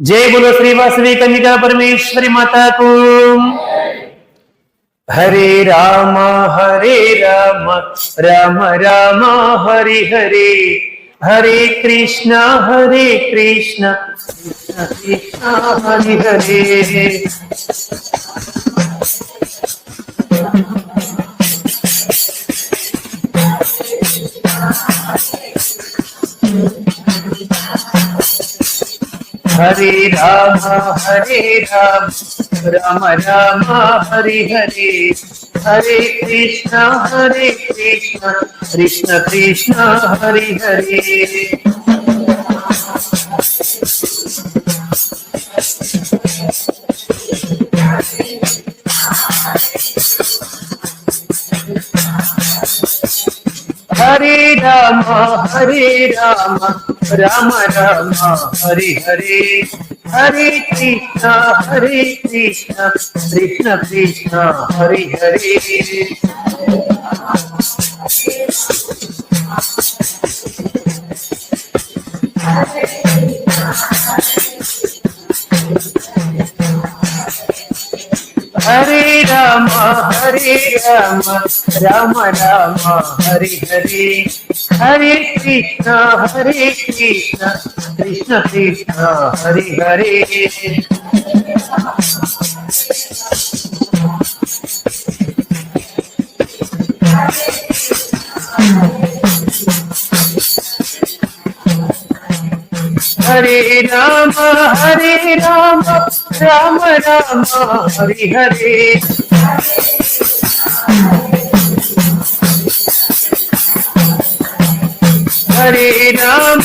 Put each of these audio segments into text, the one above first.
जय बोलो श्री वासवी कन्यका परमेश्वरी माता को। हरे राम राम राम हरे हरे, हरे कृष्ण कृष्ण कृष्ण हरे हरे। हरे राम राम राम हरे हरे, हरे कृष्ण कृष्ण कृष्ण हरे हरे। हरे राम राम राम हरे हरे, हरे कृष्ण कृष्ण कृष्ण हरे हरे। हरे राम राम राम हरे हरे, हरे कृष्ण कृष्ण कृष्ण हरे हरे। हरे राम राम राम हरे हरे। हरे राम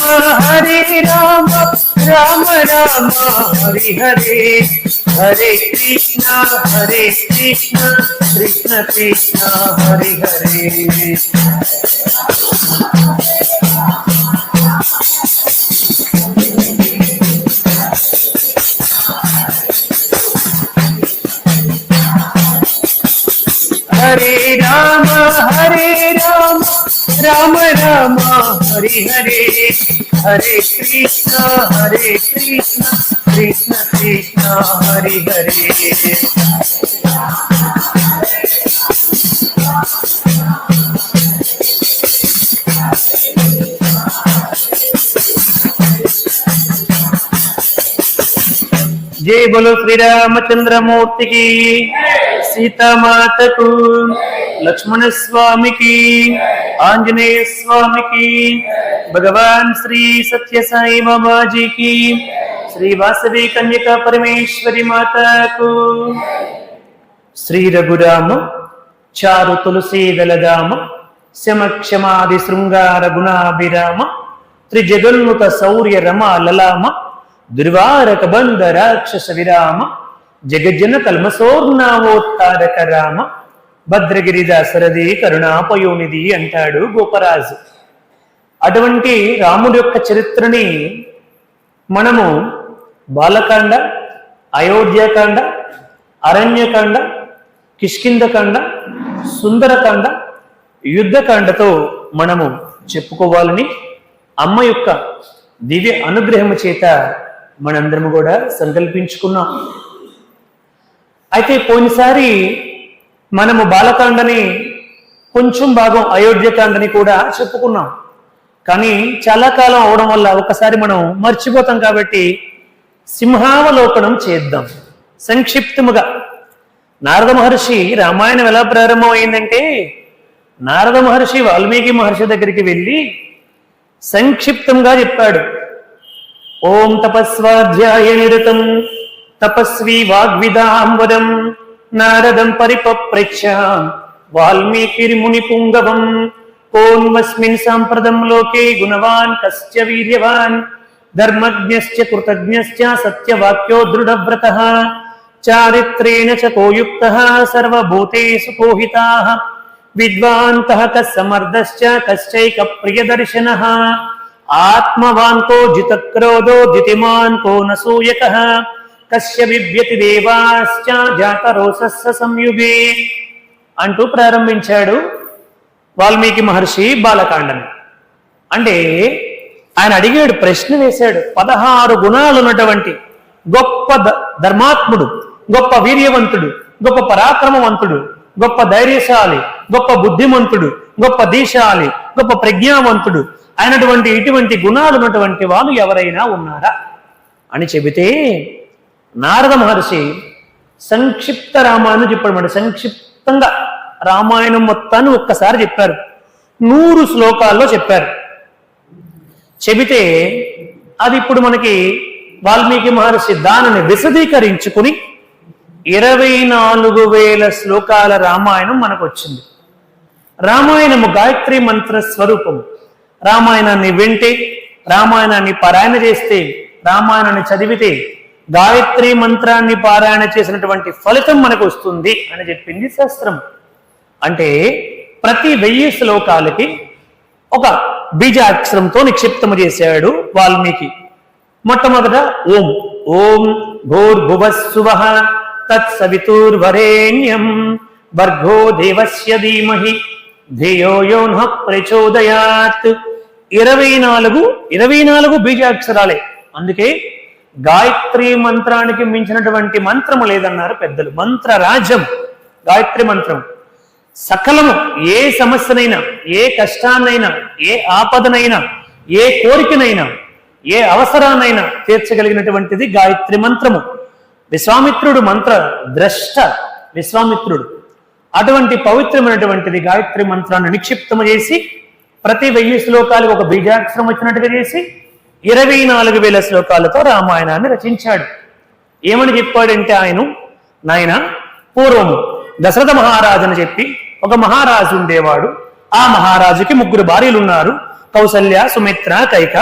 राम राम हरे हरे, हरे कृष्ण कृष्ण कृष्ण हरे हरे। हरे राम राम राम हरे हरे, हरे कृष्ण कृष्ण कृष्ण हरे हरे। जय बोलो श्री रामचंद्र मूर्ति की, सीता माता को, लक्ष्मण स्वामी की, आंजनेय स्वामी की, भगवान श्री सत्य साई बाबा जी की, श्री वासवी कन्यका परमेश्वरी माता को। श्री रघुराम चारु तुलसी दलधाम, श्यम क्षमादि श्रृंगार गुणाभिराम, त्रिजगन्मुख शौर्य रमा ललाम, दुर्वारक बंध राक्षस विराम, जगज्जन कल्मसोर्नावोत्तारक राम, భద్రగిరిదాసరది కరుణాపయోనిధి అంటాడు గోపరాజు. అటువంటి రాముడి యొక్క చరిత్రని మనము బాలకాండ, అయోధ్యకాండ, అరణ్యకాండ, కిష్కింధకాండ, సుందరకాండ, యుద్ధకాండతో మనము చెప్పుకోవాలని అమ్మ యొక్క దివ్య అనుగ్రహము చేత మనందరము కూడా సంకల్పించుకున్నాం. అయితే పోయినసారి మనము బాలకాండని కొంచెం భాగం, అయోధ్యకాండని కూడా చెప్పుకున్నాం. కానీ చాలా కాలం అవడం వల్ల ఒకసారి మనం మర్చిపోతాం. కాబట్టి సింహావలోకనం చేద్దాం సంక్షిప్తముగా. నారద మహర్షి రామాయణం ఎలా ప్రారంభం అయిందంటే, నారద మహర్షి వాల్మీకి మహర్షి దగ్గరికి వెళ్ళి సంక్షిప్తంగా చెప్పాడు. ఓం తపస్వాధ్యాయ నిరతం తపస్వి వాగ్విదాంవదం నారదం పరిపప్రచ్ఛ వాల్మీకిర్ముని పుంగవం కోన్వస్మిన్ సాంప్రదం లోకే గుణవాన్ కస్య వీర్యవాన్ ధర్మజ్ఞశ్చ కృతజ్ఞశ్చ సత్యవాక్యో దృఢవ్రతః చారిత్రేణ చ కోయుక్తః సర్వభూతేషు కోహితాః విద్వాంతః కస్సమర్ధశ్చ కశ్చైక ప్రియదర్శనః ఆత్మవాన్ కో జితక్రోధో జితిమాన్ కో నసూయకః కస్య బిభ్యతి దేవాశ్చ జాతరోసస్స సంయుగే అంటూ ప్రారంభించాడు వాల్మీకి మహర్షి బాలకాండని. అంటే ఆయన అడిగాడు, ప్రశ్న వేశాడు. 16 గుణాలు ఉన్నటువంటి గొప్ప ధర్మాత్ముడు, గొప్ప వీర్యవంతుడు, గొప్ప పరాక్రమవంతుడు, గొప్ప ధైర్యశాలి, గొప్ప బుద్ధిమంతుడు, గొప్ప దీశాలి, గొప్ప ప్రజ్ఞావంతుడు అయినటువంటి ఇటువంటి గుణాలు ఉన్నటువంటి వాళ్ళు ఎవరైనా ఉన్నారా అని చెబితే నారద మహర్షి సంక్షిప్త రామాయణం చెప్పాడు. సంక్షిప్తంగా రామాయణం మొత్తాన్ని ఒక్కసారి చెప్పారు. 100 శ్లోకాల్లో చెప్పారు. చెబితే అది ఇప్పుడు మనకి వాల్మీకి మహర్షి దానిని విశదీకరించుకుని 24,000 శ్లోకాల రామాయణం మనకు వచ్చింది. రామాయణము గాయత్రి మంత్ర స్వరూపము. రామాయణాన్ని వింటే, రామాయణాన్ని పారాయణ చేస్తే, రామాయణాన్ని చదివితే గాయత్రి మంత్రాన్ని పారాయణ చేసినటువంటి ఫలితం మనకు వస్తుంది అని చెప్పింది శాస్త్రం. అంటే ప్రతి 1000 శ్లోకాలకి ఒక బీజాక్షరంతో నిక్షిప్తము చేశాడు వాల్మీకి. మొట్టమొదట ఓం. ఓం భూర్భువస్సువః తత్సవితుర్వరేణ్యం భర్గో దేవస్య ధీమహి ధియో యో నః ప్రచోదయాత్. 24 బీజాక్షరాలే. అందుకే గాయత్రి మంత్రానికి మించినటువంటి మంత్రము లేదన్నారు పెద్దలు. మంత్రరాజ్యం గాయత్రి మంత్రం. సకలము, ఏ సమస్యనైనా, ఏ కష్టాన్నైనా, ఏ ఆపదనైనా, ఏ కోరికనైనా, ఏ అవసరాన్నైనా తీర్చగలిగినటువంటిది గాయత్రి మంత్రము. విశ్వామిత్రుడు మంత్ర ద్రష్ట, విశ్వామిత్రుడు. అటువంటి పవిత్రమైనటువంటిది గాయత్రి మంత్రాన్ని నిక్షిప్తము చేసి ప్రతి 1000 శ్లోకాలకు ఒక బీజాక్షరం వచ్చినట్టుగా చేసి 24,000 శ్లోకాలతో రామాయణాన్ని రచించాడు. ఏమని చెప్పాడంటే ఆయన, నాయన పూర్వము దశరథ మహారాజు అని చెప్పి ఒక మహారాజు ఉండేవాడు. ఆ మహారాజుకి 3 భార్యలు ఉన్నారు. కౌసల్య, సుమిత్ర, కైక.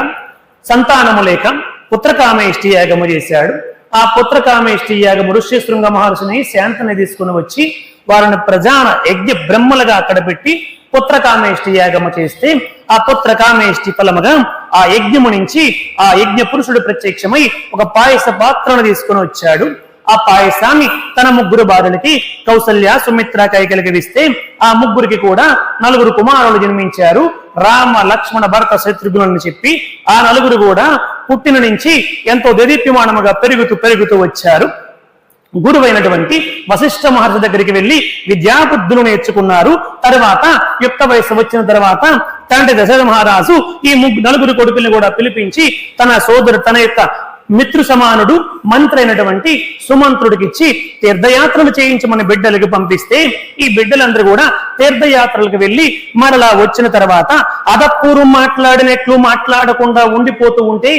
సంతానము లేక పుత్రకామేష్టి యాగము చేశాడు. ఆ పుత్రకామేష్టి యాగము ఋష్యశృంగ మహర్షిని శాంతని తీసుకుని వచ్చి వారిని ప్రజాన యజ్ఞ బ్రహ్మలుగా అక్కడ పెట్టి పుత్రకామేష్టి యాగము చేస్తే ఆ పుత్రకామేష్టి ఫలముగా ఆ యజ్ఞము నుంచి ఆ యజ్ఞ పురుషుడు ప్రత్యక్షమై ఒక పాయస పాత్రను తీసుకుని వచ్చాడు. ఆ పాయసాన్ని తన 3 భార్యలకి కౌసల్య, సుమిత్ర, కైకలకి ఇస్తే ఆ 3కి కూడా 4 కుమారులు జన్మించారు. రామ, లక్ష్మణ, భరత, శత్రుఘ్నులను చెప్పి ఆ 4 కూడా పుట్టిన నుంచి ఎంతో దేదీప్యమానముగా పెరుగుతూ వచ్చారు. గురువైనటువంటి వశిష్ఠ మహర్షి దగ్గరికి వెళ్లి విద్యాబుద్ధులు నేర్చుకున్నారు. తర్వాత యుక్త వయస్సు వచ్చిన తర్వాత తండ్రి దశరథ మహారాజు ఈ 4 కొడుకుల్ని కూడా పిలిపించి తన సోదరు, తన యొక్క మిత్రు సమానుడు మంత్రి అయినటువంటి సుమంత్రుడికి ఇచ్చి తీర్థయాత్రలు చేయించి మన బిడ్డలకు పంపిస్తే ఈ బిడ్డలందరూ కూడా తీర్థయాత్రలకు వెళ్లి మరలా వచ్చిన తర్వాత అదపూర్వం మాట్లాడినట్లు మాట్లాడకుండా ఉండిపోతూ ఉంటే,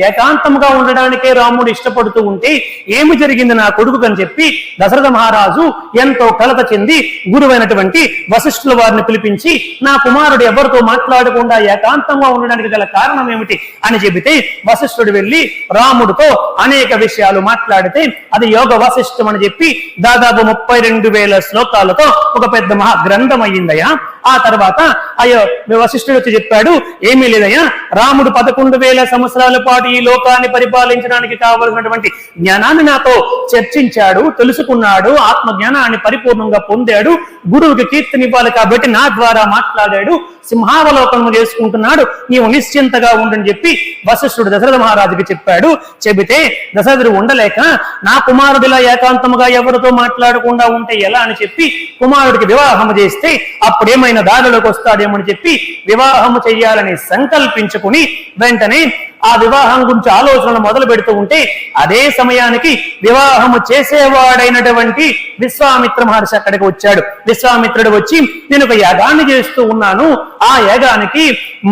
ఏకాంతంగా ఉండడానికే రాముడు ఇష్టపడుతూ ఉంటే ఏమి జరిగింది నా కొడుకు అని చెప్పి దశరథ మహారాజు ఎంతో కలత చెంది గురువైనటువంటి వశిష్ఠుల వారిని పిలిపించి నా కుమారుడు ఎవరితో మాట్లాడకుండా ఏకాంతంగా ఉండడానికి గల కారణం ఏమిటి అని చెబితే వశిష్ఠుడు వెళ్లి రాముడితో అనేక విషయాలు మాట్లాడితే అది యోగ వశిష్ఠం అని చెప్పి దాదాపు 32,000 శ్లోకాలతో ఒక పెద్ద మహా గ్రంథం అయ్యిందయ్యా. ఆ తర్వాత అయ్యో వశిష్ఠుడు వచ్చి చెప్పాడు, ఏమీ లేదయ్యా, రాముడు 11,000 సంవత్సరాల పాటు ఈ లోకాన్ని పరిపాలించడానికి కావలసినటువంటి జ్ఞానాన్ని నాతో చర్చించాడు, తెలుసుకున్నాడు, ఆత్మజ్ఞానాన్ని పరిపూర్ణంగా పొందాడు, గురువుకి కీర్తినివ్వాలి కాబట్టి నా ద్వారా మాట్లాడాడు, సింహావలోకనము చేసుకుంటున్నాడు, నీవు నిశ్చింతగా ఉండని చెప్పి వశిష్ఠుడు దశరథ మహారాజుకి చెప్పాడు. చెబితే దశరథుడు ఉండలేక నా కుమారుడిలా ఏకాంతముగా ఎవరితో మాట్లాడకుండా ఉంటే ఎలా అని చెప్పి కుమారుడికి వివాహము చేస్తే అప్పుడేమైనా దారిలోకి వస్తాడేమని చెప్పి వివాహము చెయ్యాలని సంకల్పించుకుని వెంటనే ఆ వివాహం గురించి ఆలోచనలు మొదలు పెడుతూ ఉంటే అదే సమయానికి వివాహము చేసేవాడైనటువంటి విశ్వామిత్ర మహర్షి అక్కడికి వచ్చాడు. విశ్వామిత్రుడు వచ్చి నేను ఒక యాగాన్ని చేస్తూ ఉన్నాను, ఆ యాగానికి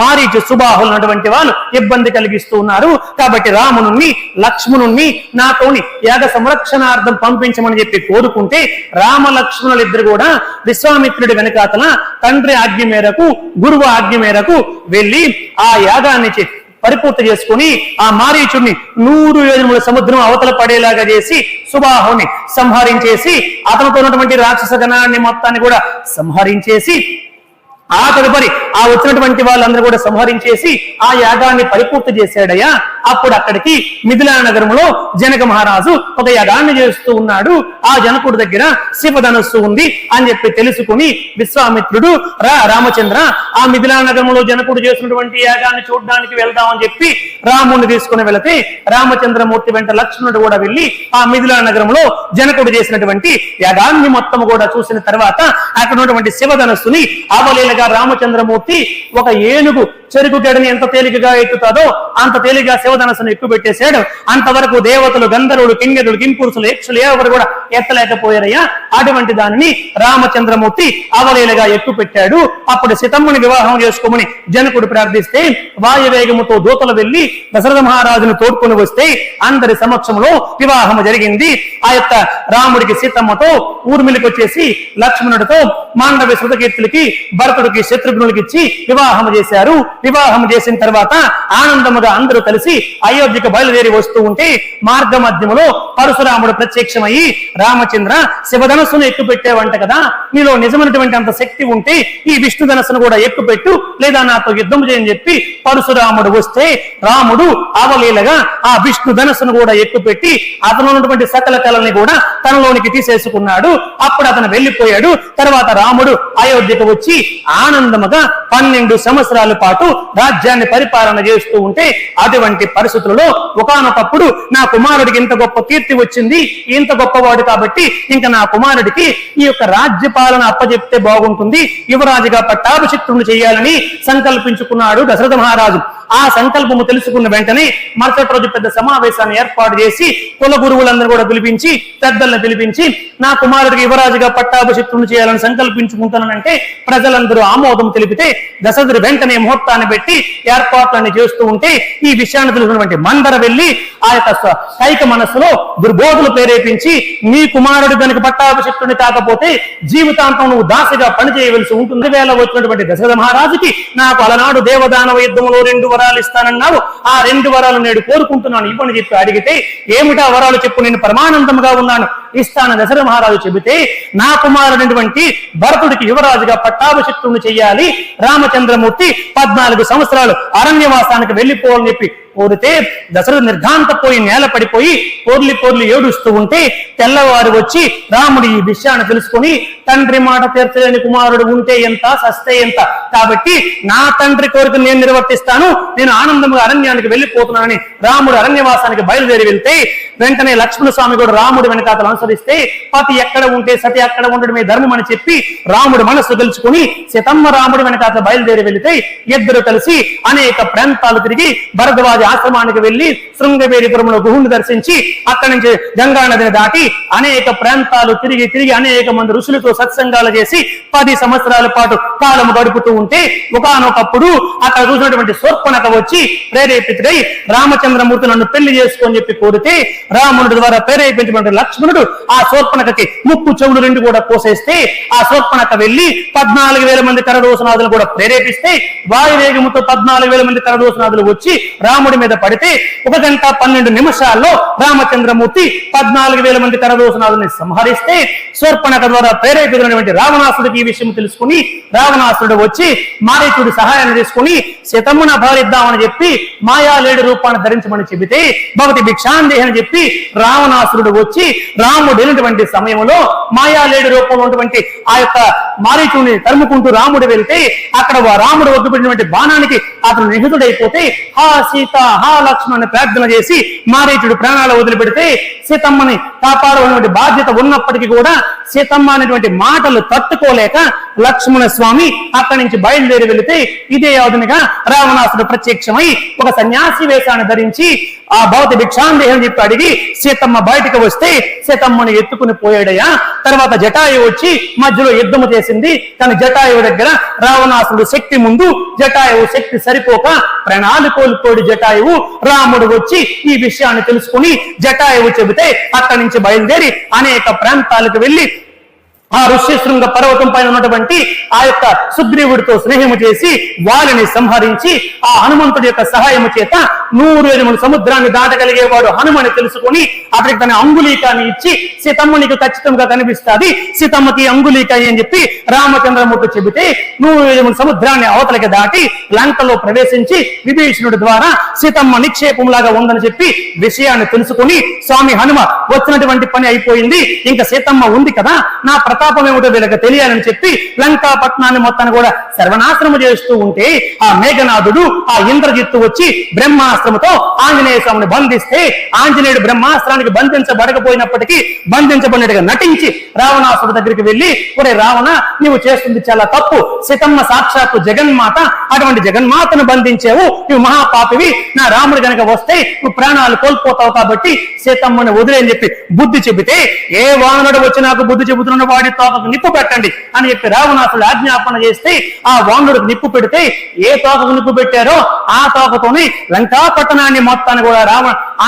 మారీచు, సుబాహులు ఉన్నటువంటి వాళ్ళు ఇబ్బంది కలిగిస్తూ ఉన్నారు, కాబట్టి రామునుణ్ణి, లక్ష్మణుణ్ణి నాతోని యాగ సంరక్షణార్థం పంపించమని చెప్పి కోరుకుంటే రామ లక్ష్మణులిద్దరు కూడా విశ్వామిత్రుడి వెనకాతల తండ్రి ఆజ్ఞ మేరకు, గురువు ఆజ్ఞ మేరకు వెళ్లి ఆ యాగాన్ని పరిపూర్తి చేసుకుని ఆ మారీచుడిని 100 యోజనముల సముద్రం అవతల పడేలాగా చేసి సుబాహుని సంహరించేసి అతనితో ఉన్నటువంటి రాక్షస గణాన్ని మొత్తాన్ని కూడా సంహరించేసి ఆ తదుపరి ఆ వచ్చినటువంటి వాళ్ళందరూ కూడా సంహరించేసి ఆ యాగాన్ని పరిపూర్తి చేశాడయ్యా. అప్పుడు అక్కడికి మిథిలా నగరంలో జనక మహారాజు ఒక యాగాన్ని చేస్తూ ఉన్నాడు. ఆ జనకుడి దగ్గర శివధనస్సు ఉంది అని చెప్పి తెలుసుకుని విశ్వామిత్రుడు రామచంద్ర ఆ మిథిలా నగరంలో జనకుడు చేసినటువంటి యాగాన్ని చూడడానికి వెళ్దామని చెప్పి రాముడిని తీసుకుని వెళితే రామచంద్రమూర్తి వెంట లక్ష్మణుడు కూడా వెళ్లి ఆ మిథిలా నగరంలో జనకుడు చేసినటువంటి యాగాన్ని మొత్తం కూడా చూసిన తర్వాత అక్కడ ఉన్నటువంటి శివధనస్సుని అవలీలగా రామచంద్రమూర్తి ఒక ఏనుగు చెరుకు గడని ఎంత తేలికగా ఎత్తుతాదో అంత తేలిగా శివధనస్సును ఎక్కువ పెట్టేశాడు. అంతవరకు దేవతలు, గంధర్వులు, కింగరులు, కింపురుషులు, యక్షులు ఎవరు కూడా ఎత్తలేకపోయారయ్యా. అటువంటి దానిని రామచంద్రమూర్తి అవలీలగా ఎక్కువ పెట్టాడు. అప్పుడు సీతమ్మని వివాహం చేసుకోమని జనకుడు ప్రార్థిస్తే వాయువేగముతో దూతలు వెళ్లి దశరథ మహారాజును తోడ్కొని వస్తే అందరి సమక్షంలో వివాహం జరిగింది. ఆ యొక్క రాముడికి సీతమ్మతో ఊర్మిలికి వచ్చేసి లక్ష్మణుడితో మాండవ్య శృతకీర్తులకి భరతుడికి శత్రుఘ్నులకి ఇచ్చి వివాహం చేశారు. వివాహం చేసిన తర్వాత ఆనందముగా అందరూ కలిసి అయోధ్యకు బయలుదేరి వస్తూ ఉంటే మార్గ మధ్యములో పరశురాముడు ప్రత్యక్షమయ్యి రామచంద్ర శివధనస్సును ఎక్కుపెట్టేవంట కదా, నీలో నిజమైనటువంటి అంత శక్తి ఉంటే ఈ విష్ణు ధనస్సును కూడా ఎక్కుపెట్టు లేదా నాతో యుద్ధం చేయని చెప్పి పరశురాముడు వస్తే రాముడు అవలీలగా ఆ విష్ణు ధనస్సును కూడా ఎక్కుపెట్టి అతను ఉన్నటువంటి సకల కళల్ని కూడా తనలోనికి తీసేసుకున్నాడు. అప్పుడు అతను వెళ్లిపోయాడు. తర్వాత రాముడు అయోధ్యకు వచ్చి ఆనందముగా 12 సంవత్సరాల పాటు రాజ్యాన్ని పరిపాలన చేస్తూ ఉంటే అటువంటి పరిస్థితులలో ఒకానొకప్పుడు నా కుమారుడికి ఇంత గొప్ప కీర్తి వచ్చింది, ఇంత గొప్పవాడు కాబట్టి ఇంకా నా కుమారుడికి ఈ యొక్క రాజ్యపాలన అప్పచెప్తే బాగుంటుంది, యువరాజుగా పట్టాభిషిక్తుడిని చేయాలని సంకల్పించుకున్నాడు దశరథ మహారాజు. ఆ సంకల్పము తెలుసుకున్న వెంటనే మరుసటి రోజు పెద్ద సమావేశాన్ని ఏర్పాటు చేసి కుల గురువులందరూ కూడా పిలిపించి పెద్దలను పిలిపించి నా కుమారుడికి యువరాజుగా పట్టాభిషిక్తుడిని చేయాలని సంకల్పించుకుంటానంటే ప్రజలందరూ ఆమోదం తెలిపితే దశరథుడు వెంటనే ముహూర్తాన్ని పెట్టి ఏర్పాట్లన్నీ చేస్తూ ఉంటే ఈ విషయాన్ని తెలుసుకున్నటువంటి మందర వెళ్లి ఆ యొక్క కైక మనస్సులో దుర్బోధులు ప్రేరేపించి నీ కుమారుడు కనుక పట్టాభిషిక్తుడిని కాకపోతే జీవితాంతం నువ్వు దాసిగా పనిచేయవలసి ఉంటుంది. వేళ వచ్చినటువంటి దశరథ మహారాజుకి నాకు అలనాడు దేవదానవ యుద్ధంలో 2 వరాలు ఇస్తానన్నావు, ఆ 2 వరాలు నేడు కోరుకుంటున్నాను ఇవ్వని చెప్పి అడిగితే ఏమిటా వరాలు చెప్పు, నేను పరమానందంగా ఉన్నాను ఇస్తాను దశరథ మహారాజు చెబితే నా కుమారుడైనటువంటి భరతుడికి యువరాజుగా పట్టాభిషిక్తుడిని చెయ్యాలి, రామచంద్రమూర్తి 14 సంవత్సరాలు అరణ్యవాసానికి వెళ్లిపోవాలని చెప్పి కోరితే దశరథుడు నిర్ఘాంతపోయి నేల పడిపోయి పోర్లి ఏడుస్తూ ఉంటే తెల్లవారు వచ్చి రాముడు ఈ విషయాన్ని తెలుసుకుని తండ్రి మాట తీర్చలేని కుమారుడు ఉంటే ఎంత సస్తే ఎంత, కాబట్టి నా తండ్రి కోరిక నేను నిర్వర్తిస్తాను, నేను ఆనందంగా అరణ్యానికి వెళ్లిపోతున్నానని రాముడు అరణ్యవాసానికి బయలుదేరి వెళ్తే వెంటనే లక్ష్మణ స్వామి కూడా రాముడు వెనకాతలు అనుసరిస్తే పతి ఎక్కడ ఉంటే సతి అక్కడ ఉండడమే ధర్మం అని చెప్పి రాముడు మనస్సు గెలుచుకుని సీతమ్మ రాముడు వెనకాతలు బయలుదేరి వెళితే ఇద్దరు కలిసి అనేక ప్రాంతాలు తిరిగి భరద్వాజ ఆశ్రమానికి వెళ్లి శృంగవేరిపురంలో గుహుని దర్శించి అక్కడి నుంచి గంగా నదిని దాటి అనేక ప్రాంతాలు తిరిగి అనేక మంది ఋషులతో సత్సంగాలు చేసి 10 సంవత్సరాల పాటు కాలం గడుపుతూ ఉంటే ఒకానొకప్పుడు అక్కడ చూసినటువంటి శూర్పణఖ వచ్చి ప్రేరేపితుడై రామచంద్రమూర్తి నన్ను పెళ్లి చేసుకొని చెప్పి కోరితే రాముడి ద్వారా ప్రేరేపించినటువంటి లక్ష్మణుడు ఆ శూర్పణఖకి ముక్కు చెవులు 2 కూడా కోసేస్తే ఆ శూర్పణఖ వెళ్లి 14,000 మంది కరదోషనాథులు కూడా ప్రేరేపిస్తే వాయువేగముతో 14,000 మంది కరదోషనాథులు వచ్చి రాముడి మీద పడితే 1 గంట 12 నిమిషాల్లో రామచంద్రమూర్తి 14,000 మంది కరదోషనాథుల్ని సంహరిస్తే శూర్పణఖ ద్వారా ప్రేరేపితులైనటువంటి రావణాసుడికి ఈ విషయం తెలుసుకుని రావణాసుడు వచ్చి మారీచుడి సహాయాన్ని తీసుకుని సీతమ్మను అపహరిద్దామని చెప్పి మాయాలేడు రూపాన్ని ధరించమని చెబితే భవతి భిక్షాందేహి అని చెప్పి రావణాసురుడు వచ్చి రాముడు వెళ్ళినటువంటి సమయంలో మాయాలేడు రూపంలో ఉన్నటువంటి ఆ యొక్క మారీచుడిని తరుముకుంటూ రాముడు వెళ్తే అక్కడ రాముడు వద్దుపెట్టినటువంటి బాణానికి అతను నిహతుడైపోతే హా సీత హా లక్ష్మణ్ ప్రార్థన చేసి మారీచుడు ప్రాణాలు వదిలిపెడితే సీతమ్మని కాపాడవలటువంటి బాధ్యత ఉన్నప్పటికీ కూడా సీతమ్మ అనేటువంటి మాటలు తట్టుకోలేక లక్ష్మణ స్వామి అక్కడి నుంచి బయలుదేరి వెళితే ఇదే అవధునిగా రావణాసుడు ప్రత్యక్షమై ఒక సన్యాసి వేషాన్ని ధరించి ఆ భవతి భిక్షాందేహి అని చెప్పి అడిగి సీతమ్మ బయటకు వస్తే సీతమ్మను ఎత్తుకుని పోయాడయ్యా. తర్వాత జటాయువు వచ్చి మధ్యలో యుద్ధము చేసింది. కానీ జటాయువు దగ్గర రావణాసుడు శక్తి ముందు జటాయువు శక్తి సరిపోక ప్రాణాలు కోల్పోడు జటాయువు. రాముడు వచ్చి ఈ విషయాన్ని తెలుసుకుని జటాయువు చెబితే అక్కడి నుంచి బయలుదేరి అనేక ప్రాంతాలకు వెళ్లి ఆ ఋష్యశృంగ పర్వతం పైన ఉన్నటువంటి ఆ యొక్క సుగ్రీవుడితో స్నేహము చేసి వారిని సంహరించి ఆ హనుమంతుడి యొక్క సహాయము చేత 100 యోజనముల సముద్రాన్ని దాటగలిగేవాడు హనుమని తెలుసుకొని అతనికి తన అంగుళీకాన్ని ఇచ్చి సీతమ్మ నీకు ఖచ్చితంగా కనిపిస్తుంది, సీతమ్మకి అంగుళీకాయ అని చెప్పి రామచంద్రమూర్తి చెబితే 100 యోజనముల సముద్రాన్ని అవతలకి దాటి లంకలో ప్రవేశించి విభీషణుడి ద్వారా సీతమ్మ నిక్షేపంలాగా ఉందని చెప్పి విషయాన్ని తెలుసుకుని స్వామి హనుమ వచ్చినటువంటి పని అయిపోయింది, ఇంకా సీతమ్మ ఉంది కదా, నా ప్రతాపం ఏమిటో వీళ్ళకి తెలియాలని చెప్పి లంకా పట్టణాన్ని మొత్తాన్ని కూడా సర్వనాశనము చేస్తూ ఉంటే ఆ మేఘనాథుడు ఆ ఇంద్రజిత్తు వచ్చి బ్రహ్మాస్త్రముతో ఆంజనేయ స్వామిని బంధిస్తే ఆంజనేయుడు బ్రహ్మాస్త్రానికి బంధించబడకపోయినప్పటికీ బంధించబడినట్టుగా నటించి రావణాసుడు దగ్గరికి వెళ్ళి, ఒరే రావణ, నీవు చేస్తుంది చాలా తప్పు, సీతమ్మ సాక్షాత్తు జగన్మాత, అటువంటి జగన్మాతను బంధించావు, నువ్వు మహాపాపివి, నా రాముడు గనక వస్తే నువ్వు ప్రాణాలు కోల్పోతావు, కాబట్టి సీతమ్మని వదిలేని చెప్పి బుద్ధి చెబితే, ఏ వానరుడు వచ్చి నాకు బుద్ధి చెబుతున్న వాడి తోకకు నిప్పు పెట్టండి అని చెప్పి రావణాసుడు ఆజ్ఞాపన చేస్తే ఆ వానరుడికి నిప్పు పెడితే ఏ తోకకు నిప్పు పెట్టారో ఆ తోకతోని లంకా పట్టణాన్ని మొత్తాన్ని కూడా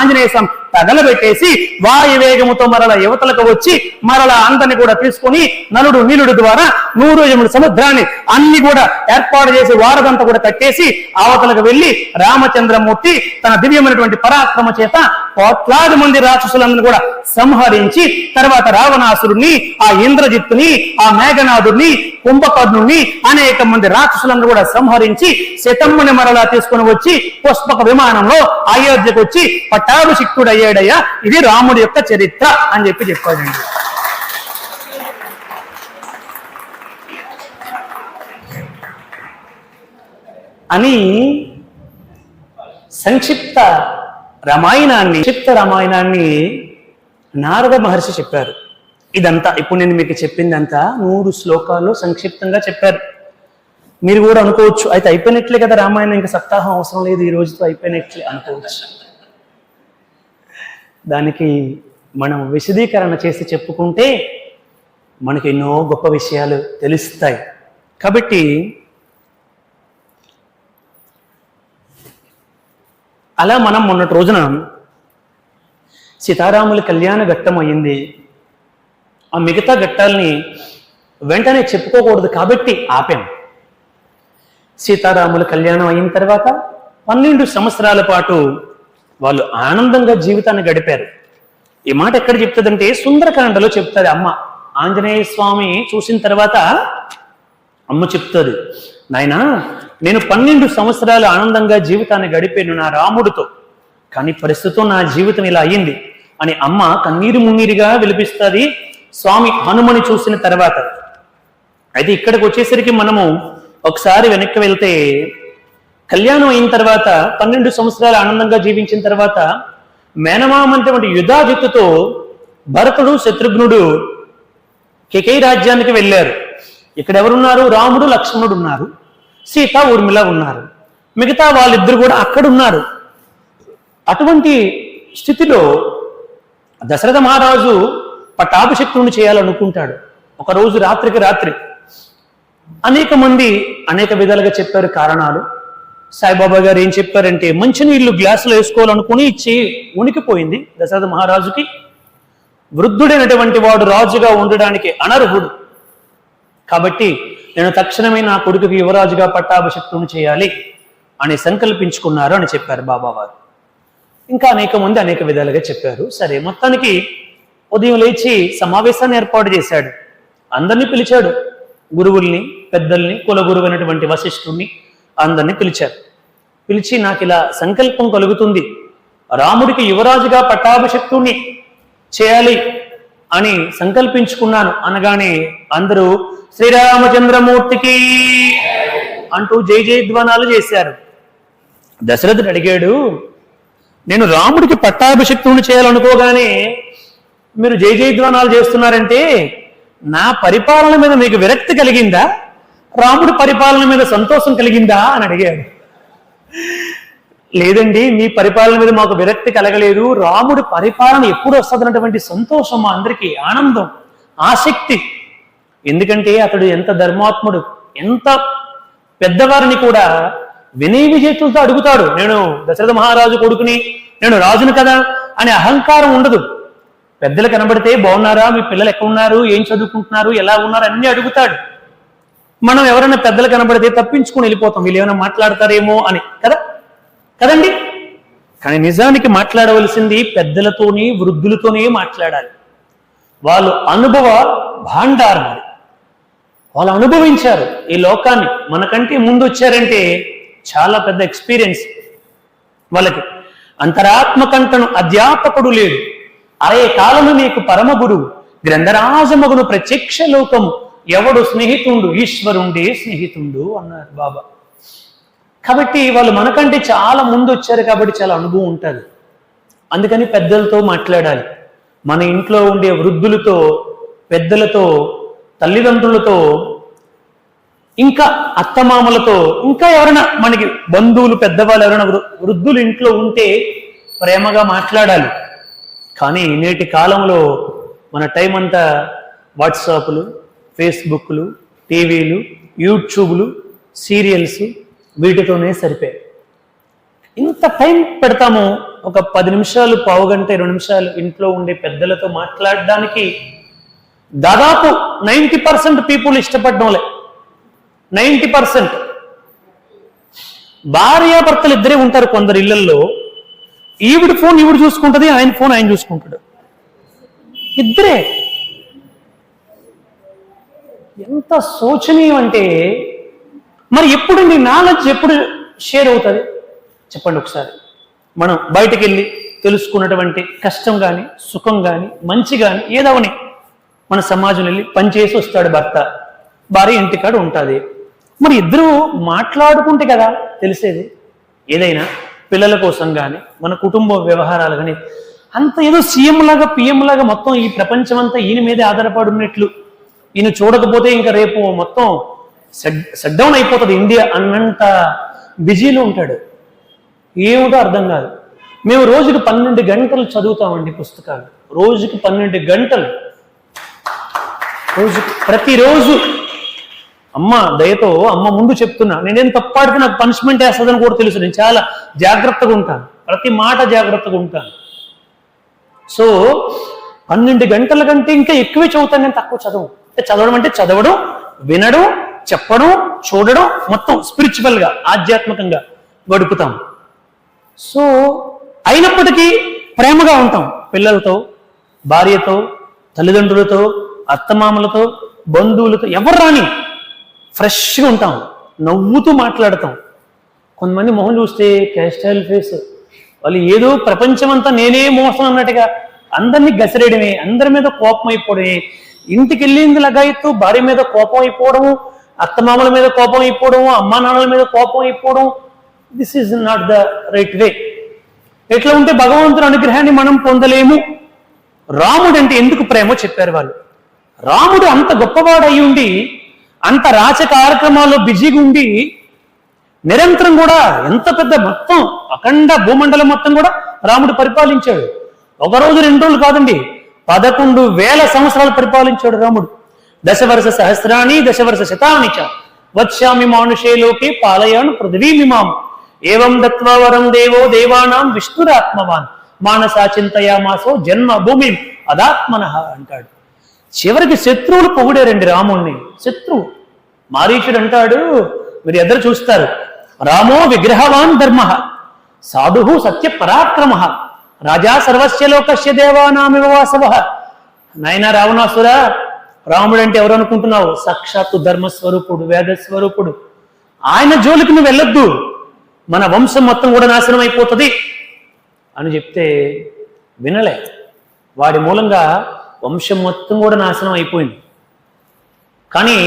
ఆంజనేయ స్వామి తగలబెట్టేసి వాయువేగముతో మరల యువతలకు వచ్చి మరల అందరిని కూడా తీసుకుని నలుడు నీలుడు ద్వారా 100 యోజనముల సముద్రాన్ని అన్ని కూడా ఏర్పాటు చేసి వారదంతా కూడా కట్టేసి అవతలకు వెళ్లి రామచంద్రమూర్తి తన దివ్యమైనటువంటి పరాక్రమ చేత కోట్లాది మంది రాక్షసులందరినీ కూడా సంహరించి తర్వాత రావణాసురుణ్ణి, ఆ ఇంద్రజిత్తుని, ఆ మేఘనాథుడిని, కుంభకర్ణుణ్ణి అనేక మంది రాక్షసులందరూ కూడా సంహరించి సీతమ్మని మరలా తీసుకుని వచ్చి పుష్పక విమానంలో అయోధ్యకు వచ్చి పట్టాభిషిక్తుడయ్యాడయ్యా, ఇది రాముడి యొక్క చరిత్ర అని చెప్పి చెప్పాడండి. అని సంక్షిప్త రామాయణాన్ని నారద మహర్షి చెప్పారు. ఇదంతా ఇప్పుడు నేను మీకు చెప్పిందంతా 100 శ్లోకాల్లో సంక్షిప్తంగా చెప్పారు. మీరు కూడా అనుకోవచ్చు, అయితే అయిపోయినట్లే కదా రామాయణం, ఇంకా సప్తాహం అవసరం లేదు, ఈ రోజుతో అయిపోయినట్లే అనుకోవచ్చు. దానికి మనం విశదీకరణ చేసి చెప్పుకుంటే మనకి ఎన్నో గొప్ప విషయాలు తెలుస్తాయి. కాబట్టి అలా మనం మొన్నటి రోజున సీతారాముల కళ్యాణ ఘట్టం అయ్యింది. ఆ మిగతా ఘట్టాలని వెంటనే చెప్పుకోకూడదు కాబట్టి ఆపాం. సీతారాముల కళ్యాణం అయిన తర్వాత 12 సంవత్సరాల పాటు వాళ్ళు ఆనందంగా జీవితాన్ని గడిపారు. ఈ మాట ఎక్కడ చెప్తుందంటే సుందరకాండలో చెప్తుంది అమ్మ. ఆంజనేయ స్వామి చూసిన తర్వాత అమ్మ చెప్తుంది, నాయనా నేను 12 సంవత్సరాలు ఆనందంగా జీవితాన్ని గడిపాను నా రాముడితో, కానీ ప్రస్తుతం నా జీవితం ఇలా అయ్యింది అని అమ్మ కన్నీరు మున్నీరుగా విలిపిస్తుంది స్వామి హనుమని చూసిన తర్వాత. అయితే ఇక్కడికి వచ్చేసరికి మనము ఒకసారి వెనక్కి వెళ్తే కళ్యాణం అయిన తర్వాత 12 సంవత్సరాలు ఆనందంగా జీవించిన తర్వాత మేనమామంటే యుధాజిత్తుతో భరతుడు శత్రుఘ్నుడు కేకై రాజ్యానికి వెళ్ళారు. ఇక్కడ ఎవరున్నారు? రాముడు లక్ష్మణుడు ఉన్నారు, సీత ఊర్మిళ ఉన్నారు, మిగతా వాళ్ళిద్దరు కూడా అక్కడ ఉన్నారు. అటువంటి స్థితిలో దశరథ మహారాజు పట్టాభిషిక్తుని చేయాలనుకుంటాడు. ఒకరోజు రాత్రికి రాత్రి అనేక మంది అనేక విధాలుగా చెప్పారు కారణాలు. సాయిబాబా గారు ఏం చెప్పారంటే, మంచినీళ్లు గ్లాసులో వేసుకోవాలనుకుని ఇచ్చి ఉనికిపోయింది దశరథ మహారాజుకి. వృద్ధుడైనటువంటి వాడు రాజుగా ఉండడానికి అనర్హుడు, కాబట్టి నేను తక్షణమే నా కొడుకుకి యువరాజుగా పట్టాభిషిక్తుని చేయాలి అని సంకల్పించుకున్నారు అని చెప్పారు బాబావారు. ఇంకా అనేక మంది అనేక విధాలుగా చెప్పారు. సరే, మొత్తానికి ఉదయం లేచి సమావేశాన్ని ఏర్పాటు చేశాడు. అందరినీ పిలిచాడు, గురువుల్ని, పెద్దల్ని, కుల గురువు అయినటువంటి వశిష్ఠుణ్ణి అందరినీ పిలిచారు. పిలిచి నాకు ఇలా సంకల్పం కలుగుతుంది, రాముడికి యువరాజుగా పట్టాభిషిక్తుణ్ణి చేయాలి అని సంకల్పించుకున్నాను అనగానే అందరూ శ్రీరామచంద్రమూర్తికి అంటూ జై జయధ్వానాలు చేశారు. దశరథుడు అడిగాడు, నేను రాముడికి పట్టాభిషిక్తుని చేయాలనుకోగానే మీరు జై జయధ్వానాలు చేస్తున్నారంటే నా పరిపాలన మీద మీకు విరక్తి కలిగిందా, రాముడి పరిపాలన మీద సంతోషం కలిగిందా అని అడిగాడు. లేదండి, మీ పరిపాలన మీద మాకు విరక్తి కలగలేదు, రాముడి పరిపాలన ఎప్పుడు వస్తుందన్నటువంటి సంతోషం మా అందరికీ, ఆనందం, ఆసక్తి. ఎందుకంటే అతడు ఎంత ధర్మాత్ముడు, ఎంత పెద్దవారిని కూడా వినయ విజేతులతో అడుగుతాడు. నేను దశరథ మహారాజు కొడుకుని, నేను రాజును కదా అనే అహంకారం ఉండదు. పెద్దలు కనబడితే బాగున్నారా, మీ పిల్లలు ఎక్కడ ఉన్నారు, ఏం చదువుకుంటున్నారు, ఎలా ఉన్నారు అన్ని అడుగుతాడు. మనం ఎవరైనా పెద్దలు కనబడితే తప్పించుకుని వెళ్ళిపోతాం, వీళ్ళు ఏమైనా మాట్లాడతారేమో అని, కదండి. కానీ నిజానికి మాట్లాడవలసింది పెద్దలతోనే వృద్ధులతోనే మాట్లాడాలి. వాళ్ళు అనుభవ భాండారం, వాళ్ళు అనుభవించారు ఈ లోకాన్ని. మనకంటే ముందు వచ్చారంటే చాలా పెద్ద ఎక్స్పీరియన్స్ వాళ్ళకి. అంతరాత్మకంటను అధ్యాపకుడు లేడు, అరే కాలము నీకు పరమ గురువు, గ్రంథరాజమగును ప్రత్యక్ష లోకము, ఎవడు స్నేహితుండు ఈశ్వరుండే స్నేహితుండు అన్నారు బాబా. కాబట్టి వాళ్ళు మనకంటే చాలా ముందు వచ్చారు కాబట్టి చాలా అనుభవం ఉంటుంది. అందుకని పెద్దలతో మాట్లాడాలి. మన ఇంట్లో ఉండే వృద్ధులతో, పెద్దలతో, తల్లిదండ్రులతో, ఇంకా అత్తమామలతో, ఇంకా ఎవరైనా మనకి బంధువులు పెద్దవాళ్ళు ఎవరైనా వృద్ధులు ఇంట్లో ఉంటే ప్రేమగా మాట్లాడాలి. కానీ నేటి కాలంలో మన టైం అంతా వాట్సాప్లు, ఫేస్బుక్లు, టీవీలు, యూట్యూబ్లు, సీరియల్స్, వీటితోనే సరిపోయాయి. ఇంత టైం పెడతాము, ఒక 10 నిమిషాలు, పావు గంట, 20 నిమిషాలు ఇంట్లో ఉండే పెద్దలతో మాట్లాడడానికి దాదాపు 90% పీపుల్ ఇష్టపడడంలే. 90%. భార్యాభర్తలు ఇద్దరే ఉంటారు కొందరు ఇళ్లలో. ఈవిడ ఫోన్ ఈవిడ చూసుకుంటుంది, ఆయన ఫోన్ ఆయన చూసుకుంటాడు, ఇద్దరే. ఎంత శోచనీయం అంటే, మరి ఎప్పుడు నీ నాలెడ్జ్ ఎప్పుడు షేర్ అవుతుంది చెప్పండి ఒకసారి. మనం బయటకు వెళ్ళి తెలుసుకున్నటువంటి కష్టం కానీ, సుఖం కానీ, మంచి కానీ ఏదవని మన సమాజంలో వెళ్ళి పనిచేసి వస్తాడు భర్త, భార్య ఇంటికాడ ఉంటుంది. మరి ఇద్దరు మాట్లాడుకుంటే కదా తెలిసేది. ఏదైనా పిల్లల కోసం కానీ, మన కుటుంబ వ్యవహారాలు కానీ, అంత ఏదో సీఎం లాగా పిఎం లాగా మొత్తం ఈ ప్రపంచం అంతా ఈయన మీదే ఆధారపడి ఉన్నట్లు, ఈయన చూడకపోతే ఇంకా రేపు మొత్తం సెట్ డౌన్ అయిపోతుంది ఇండియా అన్నంత బిజీలో ఉంటాడు. ఏమిటో అర్థం కాదు. మేము రోజుకి 12 గంటలు చదువుతామండి పుస్తకాలు. రోజుకి 12 గంటలు, రోజుకి, ప్రతిరోజు. అమ్మ దయతో, అమ్మ ముందు చెప్తున్నా, నేనేం తప్పాడితే నాకు పనిష్మెంట్ వేస్తుందని కూడా తెలుసు. నేను చాలా జాగ్రత్తగా ఉంటాను, ప్రతి మాట జాగ్రత్తగా ఉంటాను. సో 12 గంటల కంటే ఇంకా ఎక్కువే చదువుతాను నేను, తక్కువ చదవం. చదవడం అంటే చదవడం, వినడం, చెప్పడం, చూడడం, మొత్తం స్పిరిచువల్గా, ఆధ్యాత్మికంగా గడుపుతాం. సో అయినప్పటికీ ప్రేమగా ఉంటాం పిల్లలతో, భార్యతో, తల్లిదండ్రులతో, అత్తమామలతో, బంధువులతో, ఎవరు రాని ఫ్రెష్గా ఉంటాం, నవ్వుతూ మాట్లాడతాం. కొంతమంది మొహం చూస్తే క్యాస్టైల్ ఫేస్, వాళ్ళు ఏదో ప్రపంచమంతా నేనే మోసం అన్నట్టుగా అందరినీ గసిరేయడమే, అందరి మీద కోపం అయిపోవడమే, ఇంటికి వెళ్ళింది లగాయిత్తు భార్య మీద కోపం అయిపోవడము, అత్తమామల మీద కోపం అయిపోవడము, అమ్మా నాన్నల మీద కోపం అయిపోవడం. This is not the right way. ఎట్లా ఉంటే భగవంతుని అనుగ్రహాన్ని మనం పొందలేము. రాముడు అంటే ఎందుకు ప్రేమో చెప్పారు వాళ్ళు. రాముడు అంత గొప్పవాడు అయి ఉండి, అంత రాచ కార్యక్రమాల్లో బిజీగా ఉండి, నిరంతరం కూడా ఎంత పెద్ద మొత్తం అఖండ భూమండలం మొత్తం కూడా రాముడు పరిపాలించాడు. ఒక రోజు 2 రోజులు కాదండి, 11,000 సంవత్సరాలు పరిపాలించాడు రాముడు. దశవర్ష సహస్రాణి దశవర్ష శతాని చ వత్స్యామి మానుషే లోకే పాలయాను పృథివీమిమాం ఏవం దత్వా వరం దేవో దేవానాం విష్ణురాత్మవాన్ మానసా చింతయామాసో జన్మ భూమి అదాత్మనః అంటాడు. చివరికి శత్రువులు పొగిడారండి రాముణ్ణి. శత్రువు మారీచుడు అంటాడు, మీరు ఎదురు చూస్తారు, రామో విగ్రహవాన్ ధర్మ సాధు సత్య పరాక్రమ రాజా సర్వస్య లోకస్య దేవానామివ వాసవ. నాయన రావణాసుర, రాముడు అంటే ఎవరు అనుకుంటున్నావు? సాక్షాత్తు ధర్మస్వరూపుడు, వేదస్వరూపుడు. ఆయన జోలికి నువ్వు వెళ్ళొద్దు, మన వంశం మొత్తం కూడా నాశనం అయిపోతుంది అని చెప్తే వినలే. వాడి మూలంగా వంశం మొత్తం కూడా నాశనం అయిపోయింది. కానీ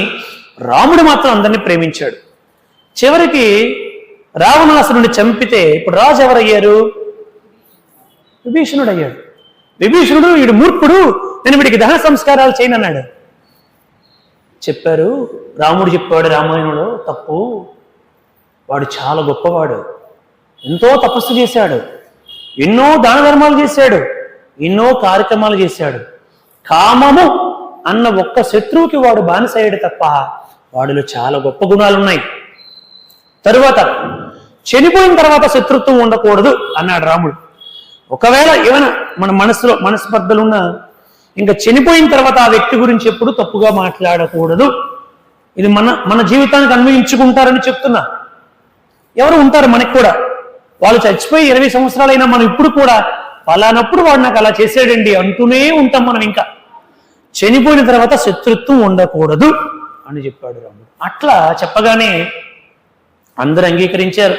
రాముడు మాత్రం అందరినీ ప్రేమించాడు. చివరికి రావణాసురుడిని చంపితే ఇప్పుడు రాజు ఎవరయ్యారు? విభీషణుడు అయ్యాడు. విభీషణుడు వీడు మూర్ఖుడు, నేను వీడికి దహన సంస్కారాలు చేయనన్నాడు. చెప్పారు, రాముడు చెప్పాడు రామాయణంలో, తప్పు, వాడు చాలా గొప్పవాడు, ఎంతో తపస్సు చేశాడు, ఎన్నో దాన ధర్మాలు చేశాడు, ఎన్నో కార్యక్రమాలు చేశాడు. కామము అన్న ఒక్క శత్రువుకి వాడు బానిసయ్యాడు తప్ప వాడిలో చాలా గొప్ప గుణాలు ఉన్నాయి. తరువాత చనిపోయిన తర్వాత శత్రుత్వం ఉండకూడదు అన్నాడు రాముడు. ఒకవేళ ఏమైనా మన మనసులో మనస్పర్ధలున్నా ఇంకా చనిపోయిన తర్వాత ఆ వ్యక్తి గురించి ఎప్పుడు తప్పుగా మాట్లాడకూడదు. ఇది మన జీవితానికి అన్వయించుకుంటారని చెప్తున్నా. ఎవరు ఉంటారు మనకి కూడా వాళ్ళు చచ్చిపోయి 20 సంవత్సరాలైనా మనం ఇప్పుడు కూడా పలానప్పుడు వాడు నాకు అలా చేసాడండి అంటూనే ఉంటాం మనం. ఇంకా చనిపోయిన తర్వాత శత్రుత్వం ఉండకూడదు అని చెప్పాడు రాముడు. అట్లా చెప్పగానే అందరూ అంగీకరించారు.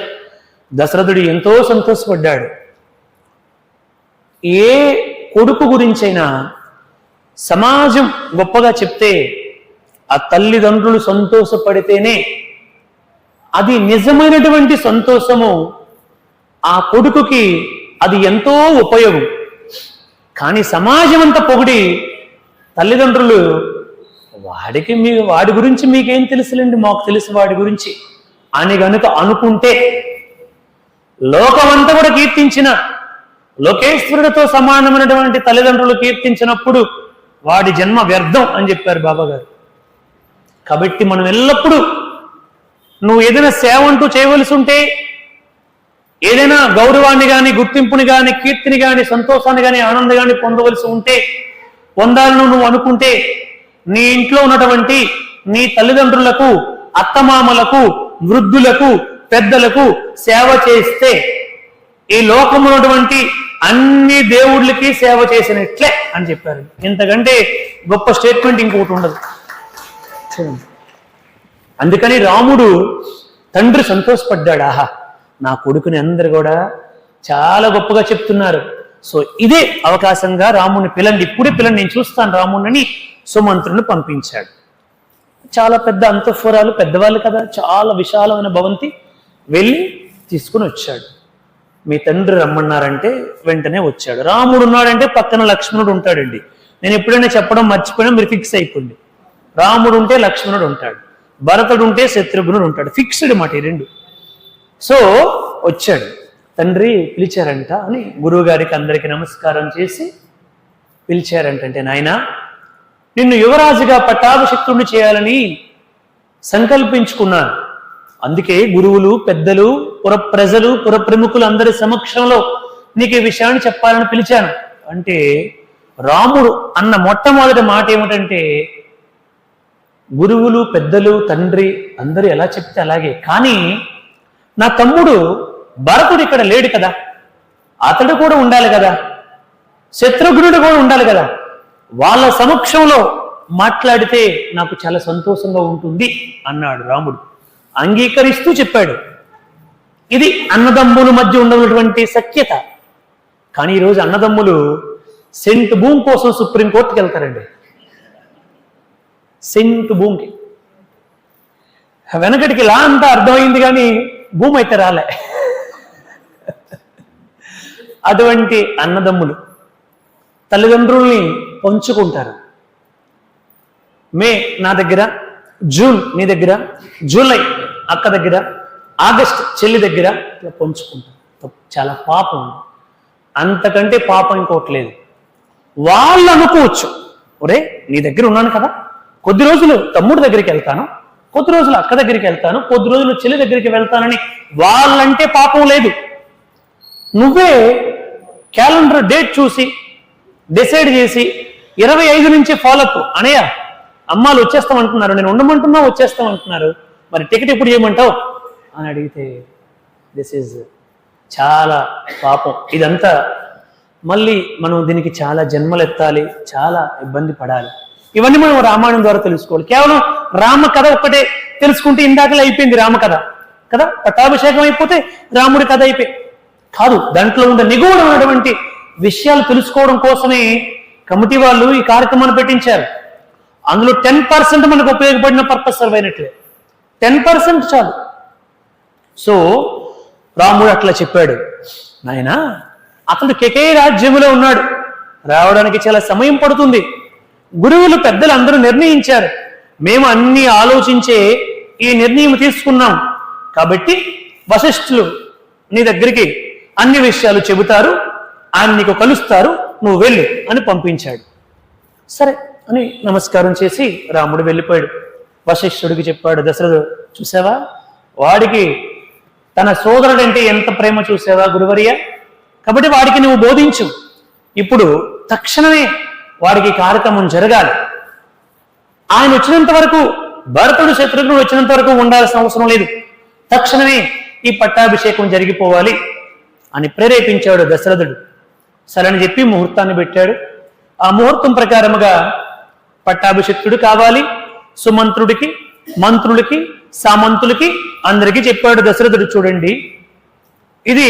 దశరథుడు ఎంతో సంతోషపడ్డాడు. ఏ కొడుకు గురించైనా సమాజం గొప్పగా చెప్తే ఆ తల్లిదండ్రులు సంతోషపడితేనే అది నిజమైనటువంటి సంతోషము. ఆ కొడుకుకి అది ఎంతో ఉపయోగం. కానీ సమాజం అంతా పొగిడి తల్లిదండ్రులు వాడి గురించి మీకేం తెలుసులేండి, మాకు తెలుసు వాడి గురించి అని గనుక అనుకుంటే లోకమంతా కూడా కీర్తించిన లోకేశ్వరుడితో సమానమైనటువంటి తల్లిదండ్రులు కీర్తించినప్పుడు వాడి జన్మ వ్యర్థం అని చెప్పారు బాబాగారు. కాబట్టి మనం ఎల్లప్పుడూ నువ్వు ఏదైనా సేవ అంటూ చేయవలసి ఉంటే, ఏదైనా గౌరవాన్ని కానీ గుర్తింపుని కానీ కీర్తిని కానీ సంతోషాన్ని కానీ ఆనందం కానీ పొందవలసి ఉంటే, పొందాలను నువ్వు అనుకుంటే నీ ఇంట్లో ఉన్నటువంటి నీ తల్లిదండ్రులకు, అత్తమామలకు, వృద్ధులకు, పెద్దలకు సేవ చేస్తే ఈ లోకంలో ఉన్నటువంటి అన్ని దేవుళ్ళకి సేవ చేసినట్లే అని చెప్పారు. ఇంతకంటే గొప్ప స్టేట్మెంట్ ఇంకొకటి ఉండదు. అందుకని రాముడు తండ్రి సంతోషపడ్డాడు. ఆహా, నా కొడుకుని అందరు కూడా చాలా గొప్పగా చెప్తున్నారు. సో ఇదే అవకాశంగా రాముని పిల్లండి, ఇప్పుడే పిల్లని నేను చూస్తాను రాముడిని సుమంత్రుని పంపించాడు. చాలా పెద్ద అంతఃపురాలు, పెద్దవాళ్ళు కదా, చాలా విశాలమైన భవంతి. వెళ్ళి తీసుకుని వచ్చాడు. మీ తండ్రి రమ్మన్నారంటే వెంటనే వచ్చాడు. రాముడు ఉన్నాడంటే పక్కన లక్ష్మణుడు ఉంటాడండి. నేను ఎప్పుడైనా చెప్పడం మర్చిపోయినా మీరు ఫిక్స్ అయిపోండి. రాముడు ఉంటే లక్ష్మణుడు ఉంటాడు, భరతుడు ఉంటే శత్రుఘ్నుడు ఉంటాడు. ఫిక్స్డ్ మాట ఈ రెండు. సో వచ్చాడు. తండ్రి పిలిచారంట అని గురువు గారికి అందరికీ నమస్కారం చేసి పిలిచారంటే, నాయనా నిన్ను యువరాజుగా పట్టాభిషిక్తుడిని చేయాలని సంకల్పించుకున్నాను. అందుకే గురువులు, పెద్దలు, పుర ప్రజలు, పుర ప్రముఖులు అందరి సమక్షంలో నీకు ఈ విషయాన్ని చెప్పాలని పిలిచాను అంటే, రాముడు అన్న మొట్టమొదటి మాట ఏమిటంటే, గురువులు, పెద్దలు, తండ్రి అందరూ ఎలా చెప్తే అలాగే, కానీ నా తమ్ముడు భరతుడు ఇక్కడ లేడు కదా, అతడు కూడా ఉండాలి కదా, శత్రుఘ్నుడు కూడా ఉండాలి కదా, వాళ్ళ సమక్షంలో మాట్లాడితే నాకు చాలా సంతోషంగా ఉంటుంది అన్నాడు రాముడు. అంగీకరిస్తూ చెప్పాడు. ఇది అన్నదమ్ముల మధ్య ఉండేటువంటి సఖ్యత. కానీ ఈరోజు అన్నదమ్ములు సెంట్ భూమి కోసం సుప్రీంకోర్టుకి వెళ్తారండి. సెంట్ భూమికి వెనకటికి లా అంతా అర్థమైంది కానీ భూమి అయితే రాలే. అటువంటి అన్నదమ్ములు తల్లిదండ్రుల్ని పంచుకుంటారు. మే నా దగ్గర, జూన్ నీ దగ్గర, జూలై అక్క దగ్గర, ఆగస్ట్ చెల్లి దగ్గర ఇలా పంచుకుంటారు. చాలా పాపం. అంతకంటే పాపం ఇంకోటి లేదు. వాళ్ళు అనుకోవచ్చు, ఒరే నీ దగ్గర ఉన్నాను కదా, కొద్ది రోజులు తమ్ముడి దగ్గరికి వెళ్తాను, కొద్ది రోజులు అక్క దగ్గరికి వెళ్తాను, కొద్ది రోజులు చెల్లి దగ్గరికి వెళ్తానని వాళ్ళంటే పాపం లేదు. నువ్వే క్యాలెండర్ డేట్ చూసి డిసైడ్ చేసి 25 నుంచి ఫాలోఅప్ అనయ్య అమ్మాలు వచ్చేస్తామంటున్నారు, నేను ఉండమంటున్నా వచ్చేస్తామంటున్నారు, మరి టికెట్ ఎప్పుడు చేయమంటావు అని అడిగితే దిస్ ఈజ్ చాలా పాపం. ఇదంతా మళ్ళీ మనం దీనికి చాలా జన్మలు ఎత్తాలి, చాలా ఇబ్బంది పడాలి. ఇవన్నీ మనం రామాయణం ద్వారా తెలుసుకోవాలి. కేవలం రామ కథ ఒక్కటే తెలుసుకుంటే ఇందాకలే అయిపోయింది రామ కథ కదా, పట్టాభిషేకం అయిపోతే రాముడి కథ అయిపోయి కాదు. దాంట్లో ఉన్న నిగూఢమైనటువంటి విషయాలు తెలుసుకోవడం కోసమే కమిటీ వాళ్ళు ఈ కార్యక్రమాన్ని పెట్టించారు. అందులో 10% మనకు ఉపయోగపడిన పర్పస్ సర్వ్ అయినట్లే, 10% చాలు. సో రాముడు అట్లా చెప్పాడు. నాయనా అతడు కేకేయ రాజ్యములో ఉన్నాడు, రావడానికి చాలా సమయం పడుతుంది. గురువులు, పెద్దలు అందరూ నిర్ణయించారు, మేము అన్ని ఆలోచించే ఈ నిర్ణయం తీసుకున్నాం. కాబట్టి వశిష్ఠులు నీ దగ్గరికి అన్ని విషయాలు చెబుతారు, ఆయన నీకు కలుస్తారు, నువ్వు వెళ్ళు అని పంపించాడు. సరే అని నమస్కారం చేసి రాముడు వెళ్ళిపోయాడు. వశిష్ఠుడికి చెప్పాడు, దశరథుడు చూసావా వాడికి తన సోదరుడంటే ఎంత ప్రేమ చూసావా గురువర్య, కాబట్టి వాడికి నువ్వు బోధించు. ఇప్పుడు తక్షణమే వాడికి కార్యక్రమం జరగాలి. ఆయన వచ్చినంత వరకు, భరతుడు శత్రుఘ్నుడు వచ్చినంత వరకు ఉండాల్సిన అవసరం లేదు. తక్షణమే ఈ పట్టాభిషేకం జరిగిపోవాలి. అని ప్రేరేపించాడు దశరథుడు. సరే అని చెప్పి ముహూర్తాన్ని పెట్టాడు. ఆ ముహూర్తం ప్రకారముగా పట్టాభిషిక్తుడు కావాలి. సుమంత్రుడికి, మంత్రులకి, సామంతులకి అందరికీ చెప్పాడు దశరథుడు. చూడండి, ఇది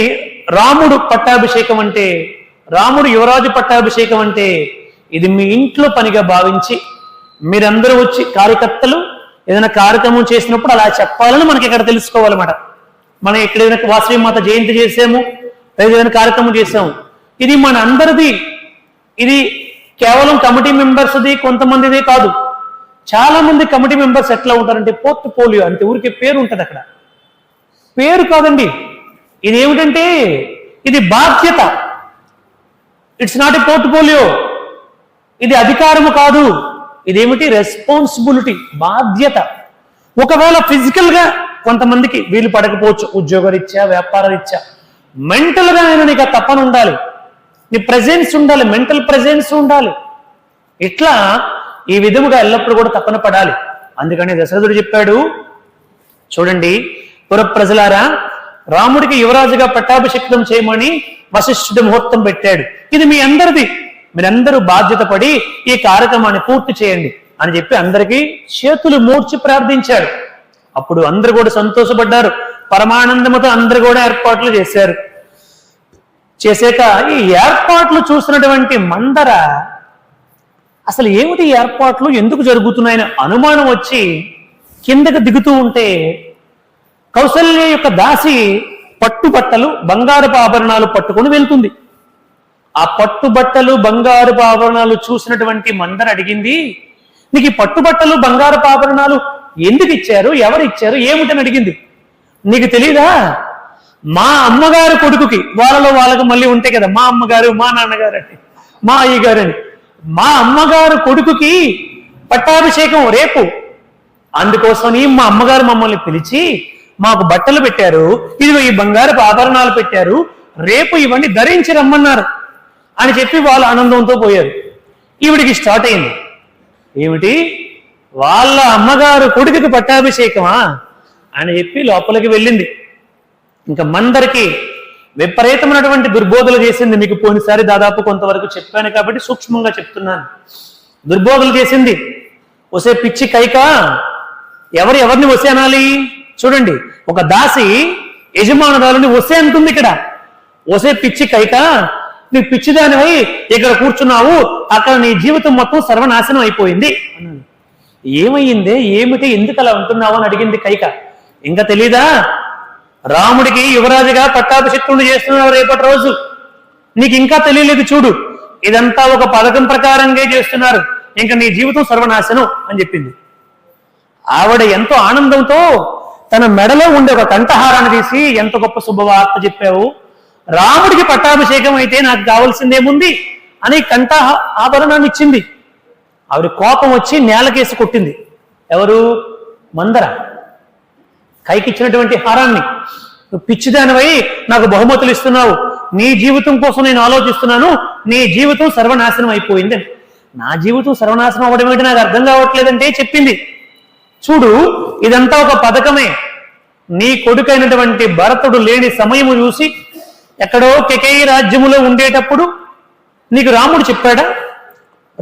రాముడు పట్టాభిషేకం అంటే, రాముడు యువరాజు పట్టాభిషేకం అంటే ఇది మీ ఇంట్లో పనిగా భావించి మీరందరూ వచ్చి కార్యకర్తలు ఏదైనా కార్యక్రమం చేసినప్పుడు అలా చెప్పాలని మనకి ఇక్కడ తెలుసుకోవాలన్నమాట. మనం ఇక్కడ ఏదైనా వాసవి మాత జయంతి చేసాము, లేదా ఏదైనా కార్యక్రమం చేసాము, ఇది మన అందరిది. ఇది కేవలం కమిటీ మెంబర్స్ది, కొంతమందిదే కాదు. చాలా మంది కమిటీ మెంబర్స్ ఎట్లా ఉంటారంటే పోర్ట్ఫోలియో అంటే ఊరికే పేరు ఉంటుంది. అక్కడ పేరు కాదండి, ఇది ఏమిటంటే ఇది బాధ్యత. It's not a portfolio. ఇది అధికారము కాదు, ఇదేమిటి రెస్పాన్సిబిలిటీ, బాధ్యత. ఒకవేళ ఫిజికల్ గా కొంతమందికి వీలు పడకపోవచ్చు, ఉద్యోగరీత్యా, వ్యాపారరీత్యా, మెంటల్ గా అయినా నీకు తప్పని ఉండాలి, నీ ప్రెజెన్స్ ఉండాలి, మెంటల్ ప్రెజెన్స్ ఉండాలి. ఇట్లా ఈ విధముగా ఎల్లప్పుడూ కూడా తప్పన పడాలి. అందుకని దశరథుడు చెప్పాడు, చూడండి పుర ప్రజలారా, రాముడికి యువరాజుగా పట్టాభిషేకం చేయమని వశిష్ఠుడు ముహూర్తం పెట్టాడు. ఇది మీ అందరిది, మీరందరూ బాధ్యత పడి ఈ కార్యక్రమాన్ని పూర్తి చేయండి అని చెప్పి అందరికీ చేతులు మూర్చి ప్రార్థించాడు. అప్పుడు అందరూ కూడా సంతోషపడ్డారు. పరమానందముతో అందరూ కూడా ఏర్పాట్లు చేశారు. చేశాక ఈ ఏర్పాట్లు చూసినటువంటి మందర అసలు ఏమిటి ఏర్పాట్లు ఎందుకు జరుగుతున్నాయని అనుమానం వచ్చి కిందకి దిగుతూ ఉంటే కౌసల్య యొక్క దాసి పట్టుబట్టలు, బంగారపు ఆభరణాలు పట్టుకొని వెళ్తుంది. ఆ పట్టుబట్టలు, బంగారపు ఆభరణాలు చూసినటువంటి మందర అడిగింది, నీకు ఈ పట్టుబట్టలు, బంగారపు ఆభరణాలు ఎందుకు ఇచ్చారు, ఎవరు ఇచ్చారు, ఏమిటని అడిగింది. నీకు తెలీదా, మా అమ్మగారు కొడుకుకి, వాళ్ళకి మళ్ళీ ఉంటాయి కదా, మా అమ్మగారు, మా నాన్నగారు అని, మా అయ్యగారు అని, మా అమ్మగారు కొడుకుకి పట్టాభిషేకం రేపు. అందుకోసమని మా అమ్మగారు మమ్మల్ని పిలిచి మాకు బట్టలు పెట్టారు, ఇదిగో ఈ బంగారపు ఆభరణాలు పెట్టారు, రేపు ఇవన్నీ ధరించి రమ్మన్నారు అని చెప్పి వాళ్ళు ఆనందంతో పోయారు. ఈవిడికి స్టార్ట్ అయింది, ఏమిటి వాళ్ళ అమ్మగారు కొడుకుకి పట్టాభిషేకమా అని చెప్పి లోపలికి వెళ్ళింది. ఇంకా మందరికి విపరీతమైనటువంటి దుర్బోధలు చేసింది. మీకు పోయినసారి దాదాపు కొంతవరకు చెప్పాను కాబట్టి సూక్ష్మంగా చెప్తున్నాను. దుర్బోధలు చేసింది. ఒసే పిచ్చి కైక, ఎవరిని ఒసే అనాలి? చూడండి, ఒక దాసి యజమానురాలని ఒసే అంటుంది. ఇక్కడ ఒసే పిచ్చి కైక, నీ పిచ్చిదానివై ఇక్కడ కూర్చున్నావు, అక్కడ నీ జీవితం మొత్తం సర్వనాశనం అయిపోయింది అన్నాడు. ఏమయ్యిందే, ఏమిటి, ఎందుకు అలా ఉంటున్నావు అని అడిగింది కైక. ఇంకా తెలీదా, రాముడికి యువరాజుగా పట్టాభిషిక్తుడు చేస్తున్నారు రేపటి రోజు, నీకు ఇంకా తెలియలేదు, చూడు ఇదంతా ఒక పథకం ప్రకారంగా చేస్తున్నారు, ఇంకా నీ జీవితం సర్వనాశనం అని చెప్పింది. ఆవిడ ఎంతో ఆనందంతో తన మెడలో ఉండే ఒక కంఠహారాన్ని తీసి, ఎంత గొప్ప శుభవార్త చెప్పావు, రాముడికి పట్టాభిషేకం అయితే నాకు కావాల్సిందేముంది అని కంఠ ఆభరణాన్ని ఇచ్చింది. ఆవిడ కోపం వచ్చి నేలకేసి కొట్టింది. ఎవరు? మందర. కైకిచ్చినటువంటి హారాన్ని, నువ్వు పిచ్చిదానివై నాకు బహుమతులు ఇస్తున్నావు, నీ జీవితం కోసం నేను ఆలోచిస్తున్నాను, నీ జీవితం సర్వనాశనం అయిపోయింది. నా జీవితం సర్వనాశనం అవ్వడం ఏంటి నాకు అర్థం కావట్లేదంటే చెప్పింది. చూడు, ఇదంతా ఒక పథకమే. నీ కొడుకైనటువంటి భరతుడు లేని సమయము చూసి ఎక్కడో కేకేయి రాజ్యములో ఉండేటప్పుడు నీకు రాముడు చెప్పాడా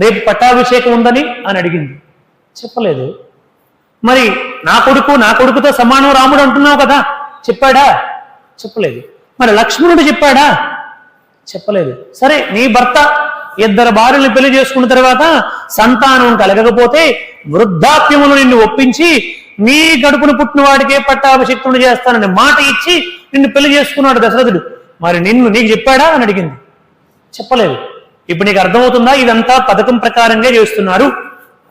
రేపు పట్టాభిషేకం ఉందని అని అడిగింది. చెప్పలేదు. మరి నా కొడుకుతో సమానం రాముడు అంటున్నావు కదా, చెప్పాడా? చెప్పలేదు. మరి లక్ష్మణుడు చెప్పాడా? చెప్పలేదు. సరే, నీ భర్త ఇద్దరు భార్యలను పెళ్లి చేసుకున్న తర్వాత సంతానం కలగకపోతే వృద్ధాప్యములు నిన్ను ఒప్పించి నీ గడుపును పుట్టిన వాడికే పట్టాభిషిక్తుడు చేస్తానని మాట ఇచ్చి నిన్ను పెళ్లి చేసుకున్నాడు దశరథుడు. మరి నీకు చెప్పాడా అని అడిగింది. చెప్పలేదు. ఇప్పుడు నీకు అర్థమవుతుందా, ఇదంతా పథకం ప్రకారంగా చేస్తున్నారు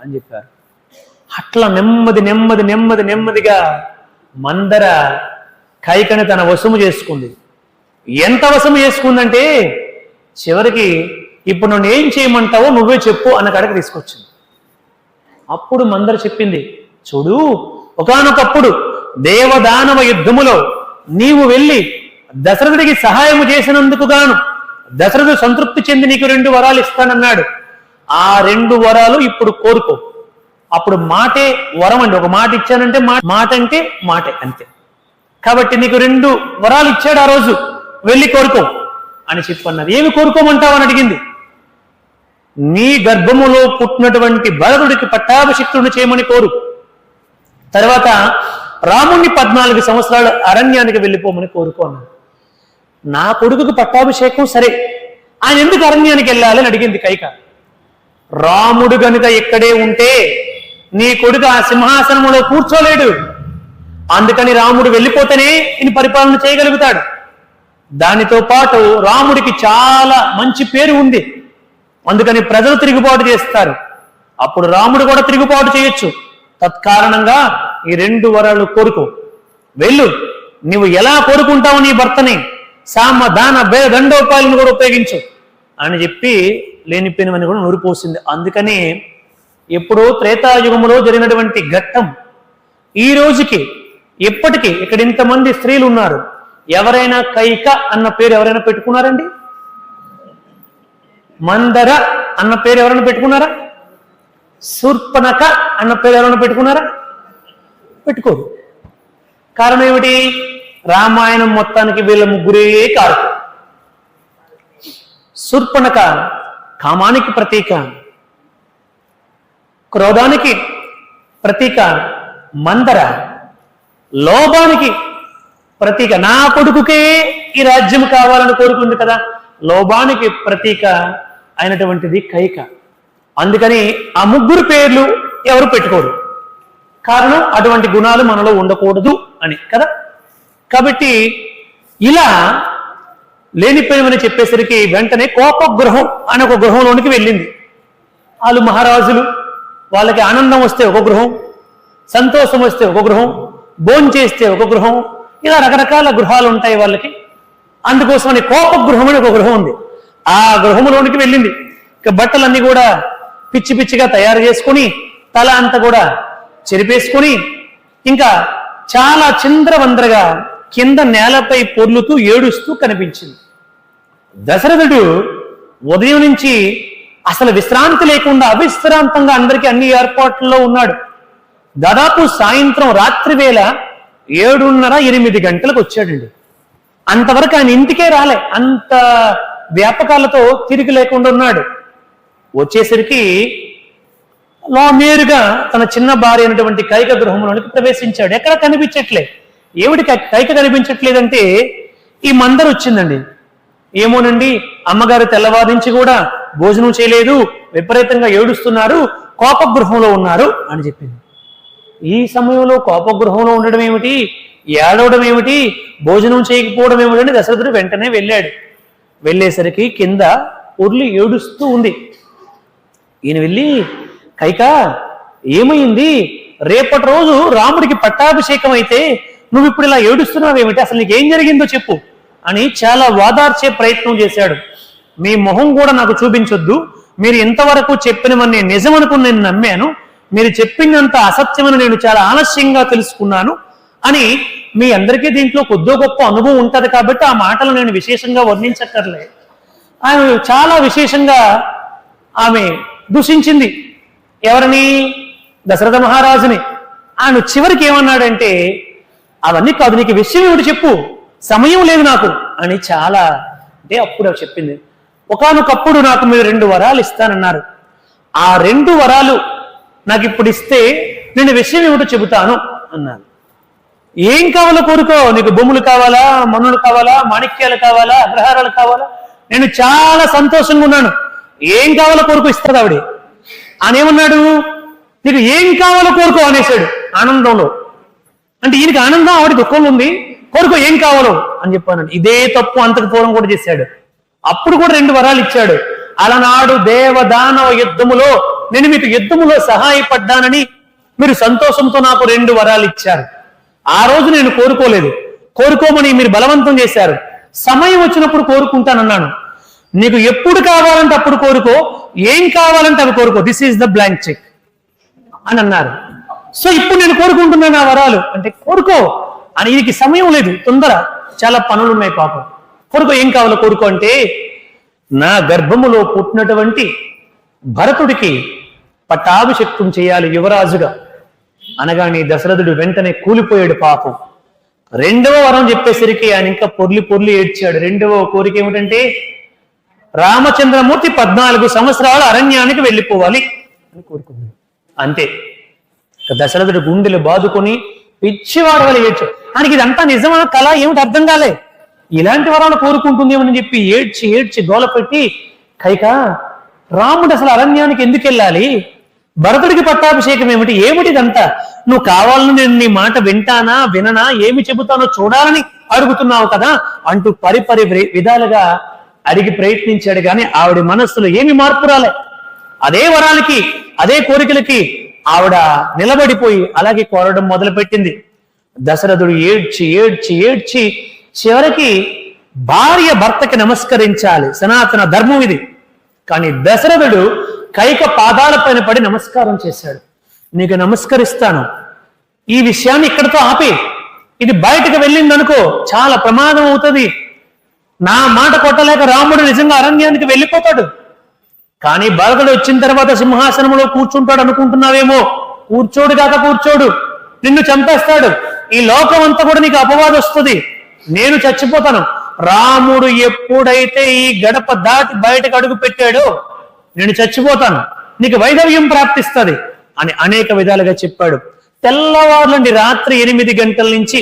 అని చెప్పారు. అట్లా నెమ్మదిగా మందర కైకని తన వశము చేసుకుంది. ఎంత వశము చేసుకుందంటే చివరికి ఇప్పుడు నన్ను ఏం చేయమంటావో నువ్వే చెప్పు అన్న కాడకి తీసుకొచ్చింది. అప్పుడు మందర చెప్పింది, చూడు, ఒకానొకప్పుడు దేవదానవ యుద్ధములో నీవు వెళ్ళి దశరథుడికి సహాయము చేసినందుకు గాను దశరథుడు సంతృప్తి చెంది నీకు 2 వరాలు ఇస్తానన్నాడు. ఆ 2 వరాలు ఇప్పుడు కోరుకో. అప్పుడు మాటే వరం అండి. ఒక మాట ఇచ్చానంటే మాట అంటే మాటే అంతే. కాబట్టి నీకు 2 వరాలు ఇచ్చాడు ఆ రోజు. వెళ్ళి కోరుకో అని చెప్పన్నది. ఏమి కోరుకోమంటావు అని అడిగింది. నీ గర్భములో పుట్టినటువంటి భరతుడికి పట్టాభిషిక్తుడిని చేయమని కోరు. తర్వాత రాముణ్ణి 14 సంవత్సరాలు అరణ్యానికి వెళ్ళిపోమని కోరుకో అన్నాడు. నా కొడుకుకు పట్టాభిషేకం సరే, ఆయన ఎందుకు అరణ్యానికి వెళ్ళాలని అడిగింది కైక. రాముడు గనుక ఇక్కడే ఉంటే నీ కొడుకు ఆ సింహాసనంలో కూర్చోలేడు, అందుకని రాముడు వెళ్ళిపోతేనే ఈయన పరిపాలన చేయగలుగుతాడు. దానితో పాటు రాముడికి చాలా మంచి పేరు ఉంది, అందుకని ప్రజలు తిరుగుబాటు చేస్తారు, అప్పుడు రాముడు కూడా తిరుగుబాటు చేయొచ్చు. తత్కారణంగా ఈ 2 వరాలు కోరుకో. వెళ్ళు, నువ్వు ఎలా కోరుకుంటావు నీ భర్తని, సామ దాన భేద దండోపాయాలను కూడా ఉపయోగించు అని చెప్పి లేనిపోయినవని కూడా నూరిపోసింది. అందుకని ఎప్పుడో త్రేతాయుగములో జరిగినటువంటి ఘట్టం ఈ రోజుకి ఎప్పటికీ ఇక్కడ ఇంతమంది స్త్రీలు ఉన్నారు. ఎవరైనా కైక అన్న పేరు ఎవరైనా పెట్టుకున్నారండి? మందర అన్న పేరు ఎవరైనా పెట్టుకున్నారా? శూర్పణఖ అన్న పేరు ఎవరైనా పెట్టుకున్నారా? పెట్టుకోరు. కారణం ఏమిటి? రామాయణం మొత్తానికి వీళ్ళ ముగ్గురే కారు. శూర్పణఖ కామానికి ప్రతీక, క్రోధానికి ప్రతీక మందర, లోభానికి ప్రతీక. నా కొడుకుకే ఈ రాజ్యం కావాలని కోరుకుంది కదా, లోభానికి ప్రతీక అయినటువంటిది కైక. అందుకని ఆ ముగ్గురు పేర్లు ఎవరు పెట్టుకోరు. కారణం అటువంటి గుణాలు మనలో ఉండకూడదు అని కదా. కాబట్టి ఇలా లేనిపోయినమని చెప్పేసరికి వెంటనే కోపగృహం అని ఒక గృహంలోనికి వెళ్ళింది. వాళ్ళు మహారాజులు, వాళ్ళకి ఆనందం వస్తే ఒక గృహం, సంతోషం వస్తే ఒక గృహం, భోంచేస్తే ఒక గృహం, ఇలా రకరకాల గృహాలు ఉంటాయి వాళ్ళకి. అందుకోసమని కోపగృహం అని ఒక గృహం ఉంది. ఆ గృహంలోనికి వెళ్ళింది. ఇక బట్టలన్నీ కూడా పిచ్చి పిచ్చిగా తయారు చేసుకుని, తల అంతా కూడా చెరిపేసుకుని, ఇంకా చాలా చింద్రవంద్రగా కింద నేలపై పొర్లుతూ ఏడుస్తూ కనిపించింది. దశరథుడు ఉదయం నుంచి అసలు విశ్రాంతి లేకుండా అవిశ్రాంతంగా అందరికీ అన్ని ఏర్పాట్లలో ఉన్నాడు. దాదాపు సాయంత్రం రాత్రి వేళ 7:30-8 గంటలకు వచ్చాడండి. అంతవరకు ఆయన ఇంటికే రాలే, అంత వ్యాపకాలతో తిరిగి లేకుండా ఉన్నాడు. వచ్చేసరికి నేరుగా తన చిన్న భార్య అయినటువంటి కైక గృహంలోనికి ప్రవేశించాడు. ఎక్కడ కనిపించట్లే. ఏమిటి కైక కనిపించట్లేదంటే ఈ మందరు వచ్చిందండి. ఏమోనండి, అమ్మగారు తెల్లవారి నుంచి కూడా భోజనం చేయలేదు, విపరీతంగా ఏడుస్తున్నారు, కోపగృహంలో ఉన్నారు అని చెప్పింది. ఈ సమయంలో కోపగృహంలో ఉండడం ఏమిటి, ఏడవడం ఏమిటి, భోజనం చేయకపోవడం ఏమిటని దశరథుడు వెంటనే వెళ్ళాడు. వెళ్ళేసరికి కింద ఉర్లి ఏడుస్తూ ఉంది. ఈయన వెళ్ళి, కైక ఏమైంది, రేపటి రోజు రాముడికి పట్టాభిషేకం అయితే నువ్వు ఇప్పుడు ఇలా ఏడుస్తున్నావేమిటి, అసలు నీకేం జరిగిందో చెప్పు అని చాలా వాదార్చే ప్రయత్నం చేశాడు. మీ మొహం కూడా నాకు చూపించొద్దు, మీరు ఇంతవరకు చెప్పినవన్నీ నిజమనుకుని నేను నమ్మాను, మీరు చెప్పిందంత అసత్యమని నేను చాలా ఆలస్యంగా తెలుసుకున్నాను అని మీ అందరికీ దీంట్లో కొద్దో గొప్ప అనుభవం ఉంటుంది కాబట్టి ఆ మాటలు నేను విశేషంగా వర్ణించక్కర్లే. ఆమె చాలా విశేషంగా ఆమె దూషించింది. ఎవరిని? దశరథ మహారాజుని. ఆయన చివరికి ఏమన్నాడంటే, అవన్నీ కాదు, నీకు విషయం ఏమిటి చెప్పు, సమయం లేదు నాకు అని చాలా అంటే అప్పుడు చెప్పింది. ఒకానొకప్పుడు నాకు మీరు 2 వరాలు ఇస్తానన్నారు. ఆ 2 వరాలు నాకు ఇప్పుడు ఇస్తే నేను విషయం ఏమిటో చెబుతాను అన్నాను. ఏం కావాలో కోరుకో, నీకు భూములు కావాలా, మన్నులు కావాలా, మాణిక్యాలు కావాలా, అగ్రహారాలు కావాలా, నేను చాలా సంతోషంగా ఉన్నాను, ఏం కావాలో కోరుకో ఇస్తుంది ఆవిడ. అనేమన్నాడు, నీకు ఏం కావాలో కోరుకో అనేసాడు ఆనందంలో. అంటే ఈయనకి ఆనందం, ఆవిడ దుఃఖంలో ఉంది, కోరుకో ఏం కావాలో అని చెప్పానండి. ఇదే తప్పు అంతకు పూర్వం కూడా చేశాడు. అప్పుడు కూడా 2 వరాలు ఇచ్చాడు. అలనాడు దేవదానవ యుద్ధములో నేను మీకు యుద్ధములో సహాయపడ్డానని మీరు సంతోషంతో నాకు 2 వరాలు ఇచ్చారు. ఆ రోజు నేను కోరుకోలేదు, కోరుకోమని మీరు బలవంతం చేశారు. సమయం వచ్చినప్పుడు కోరుకుంటానన్నాను. నీకు ఎప్పుడు కావాలంటే అప్పుడు కోరుకో, ఏం కావాలంటే అవి కోరుకో, this is the blank cheque అని అన్నారు. సో ఇప్పుడు నేను కోరుకుంటున్నాను ఆ వరాలు అంటే కోరుకో అని. ఈయనకి సమయం లేదు, తొందర, చాలా పనులు ఉన్నాయి పాపం. కోరుకో, ఏం కావాలో కోరుకో అంటే, నా గర్భములో పుట్టినటువంటి భరతుడికి పట్టాభిషేకం చేయాలి యువరాజుగా అనగానే దశరథుడు వెంటనే కూలిపోయాడు పాపం. రెండవ వరం చెప్పేసరికి ఆయన ఇంకా పొర్లి పొర్లి ఏడ్చాడు. రెండవ కోరిక ఏమిటంటే రామచంద్రమూర్తి 14 సంవత్సరాలు అరణ్యానికి వెళ్ళిపోవాలి అని కోరుకున్నాడు. అంతే. దశరథుడు గుండెలు బాదుకొని పిచ్చివాడు వల్ల ఏడ్చాడు. ఆయనకి ఇదంతా నిజమా కళ ఏమిటి అర్థం కాలే. ఇలాంటి వరాలు కోరుకుంటుందేమని చెప్పి ఏడ్చి ఏడ్చి గోలపెట్టి కైక రాముడు అసలు అరణ్యానికి ఎందుకు వెళ్ళాలి, భరతుడికి పట్టాభిషేకం ఏమిటి, ఏమిటి ఇదంతా, నువ్వు కావాలని నేను నీ మాట వింటానా విననా ఏమి చెబుతానో చూడాలని అడుగుతున్నావు కదా అంటూ పరిపరి విధాలుగా అడిగి ప్రయత్నించాడు. కానీ ఆవిడ మనస్సులో ఏమి మార్పు రాలే. అదే వరాలకి అదే కోరికలకి ఆవిడ నిలబడిపోయి అలాగే కోరడం మొదలుపెట్టింది. దశరథుడు ఏడ్చి ఏడ్చి ఏడ్చి చివరికి భార్య భర్తకి నమస్కరించాలి, సనాతన ధర్మం ఇది. కానీ దశరథుడు కైక పాదాలపైన పడి నమస్కారం చేశాడు. నీకు నమస్కరిస్తాను, ఈ విషయాన్ని ఇక్కడితో ఆపి, ఇది బయటకు వెళ్ళిందనుకో చాలా ప్రమాదం అవుతుంది, నా మాట కొట్టలేక రాముడు నిజంగా అరణ్యానికి వెళ్ళిపోతాడు. కానీ భరతుడు వచ్చిన తర్వాత సింహాసనంలో కూర్చుంటాడు అనుకుంటున్నావేమో, కూర్చోడు కాక కూర్చోడు, నిన్ను చంపేస్తాడు, ఈ లోకం అంతా కూడా నీకు అపవాదం వస్తుంది, నేను చచ్చిపోతాను. రాముడు ఎప్పుడైతే ఈ గడప దాటి బయటకు అడుగు పెట్టాడో నేను చచ్చిపోతాను, నీకు వైధవ్యం ప్రాప్తిస్తుంది అని అనేక విధాలుగా చెప్పాడు. తెల్లవారులండి రాత్రి 8 గంటల నుంచి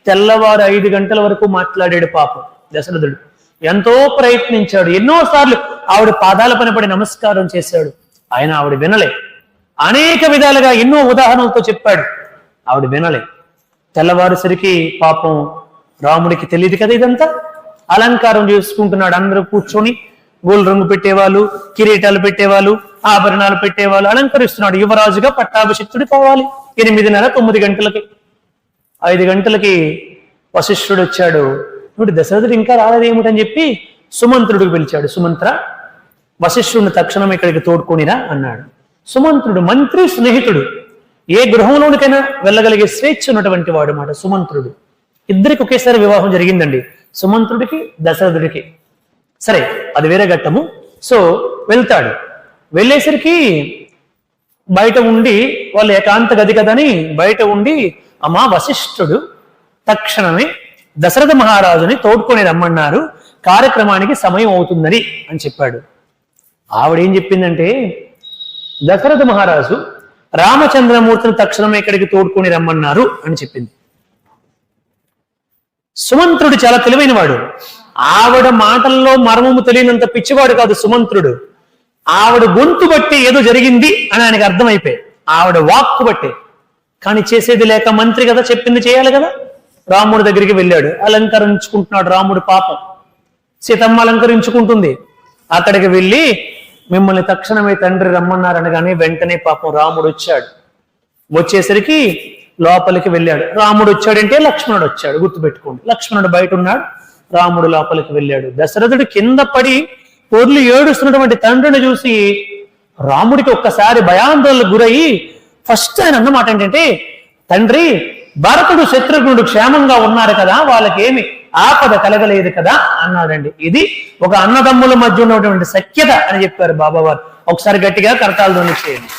తెల్లవారు 5 గంటల వరకు మాట్లాడాడు పాపం దశరథుడు. ఎంతో ప్రయత్నించాడు, ఎన్నోసార్లు ఆవిడ పాదాల పైన పడి నమస్కారం చేశాడు. ఆయన ఆవిడ వినలే. అనేక విధాలుగా ఎన్నో ఉదాహరణలతో చెప్పాడు, ఆవిడ వినలే. తెల్లవారుసరికి పాపం రాముడికి తెలియదు కదా ఇదంతా. అలంకారం చేసుకుంటున్నాడు, అందరూ కూర్చొని గోల్డ్ రంగు పెట్టేవాళ్ళు, కిరీటాలు పెట్టేవాళ్ళు, ఆభరణాలు పెట్టేవాళ్ళు, అలంకరిస్తున్నాడు. యువరాజుగా పట్టాభిషిక్తుడు కావాలి. 8:30-9 గంటలకి 5 గంటలకి వశిష్ఠుడు వచ్చాడు. ఇప్పుడు దశరథుడు ఇంకా రాలేదేమిటని చెప్పి సుమంత్రుడికి పిలిచాడు. సుమంత్ర, వశిష్ఠుడిని తక్షణం ఇక్కడికి తోడుకొనిరా అన్నాడు. సుమంత్రుడు మంత్రి స్నేహితుడు, ఏ గృహంలోనికైనా వెళ్ళగలిగే స్వేచ్ఛ ఉన్నటువంటి వాడు మాట సుమంత్రుడు. ఇద్దరికి ఒకేసారి వివాహం జరిగిందండి, సుమంత్రుడికి దశరథుడికి. సరే అది వేరే ఘట్టము. సో వెళ్తాడు. వెళ్ళేసరికి బయట ఉండి వాళ్ళు ఏకాంత గది కదని బయట ఉండి అమ్మా వశిష్ఠుడు తక్షణమే దశరథ మహారాజుని తోడ్కొని రమ్మన్నారు, కార్యక్రమానికి సమయం అవుతుందని అని చెప్పాడు. ఆవిడేం చెప్పిందంటే దశరథ మహారాజు రామచంద్రమూర్తిని తక్షణమే ఇక్కడికి తోడ్కొని రమ్మన్నారు అని చెప్పింది. సుమంత్రుడు చాలా తెలివైన వాడు. ఆవిడ మాటల్లో మర్మము తెలియనంత పిచ్చివాడు కాదు సుమంత్రుడు. ఆవిడ గొంతు బట్టి ఏదో జరిగింది అని ఆయనకు అర్థమైపోయి, ఆవిడ వాక్కు బట్టే. కానీ చేసేది లేక మంత్రి కదా, చెప్పింది చేయాలి కదా. రాముడి దగ్గరికి వెళ్ళాడు, అలంకరించుకుంటున్నాడు రాముడు పాపం. సీతమ్మ అలంకరించుకుంటుంది. అక్కడికి వెళ్ళి మిమ్మల్ని తక్షణమే తండ్రి రమ్మన్నారనగానే వెంటనే పాపం రాముడు వచ్చాడు. వచ్చేసరికి లోపలికి వెళ్ళాడు. రాముడు వచ్చాడంటే లక్ష్మణుడు వచ్చాడు, గుర్తుపెట్టుకోండి. లక్ష్మణుడు బయట ఉన్నాడు, రాముడు లోపలికి వెళ్ళాడు. దశరథుడు కింద పడి పొర్లు ఏడుస్తున్నటువంటి తండ్రిని చూసి రాముడికి ఒక్కసారి భయాందోళనకు గురయ్యి ఫస్ట్ ఆయన అన్నమాట ఏంటంటే, తండ్రి భరతుడు శత్రుఘ్నుడు క్షేమంగా ఉన్నారు కదా, వాళ్ళకి ఏమి ఆపద కలగలేదు కదా అన్నాడండి. ఇది ఒక అన్నదమ్ముల మధ్య ఉన్నటువంటి సఖ్యత అని చెప్పారు బాబావారు. ఒకసారి గట్టిగా కరతాళ ధ్వని చేయండి.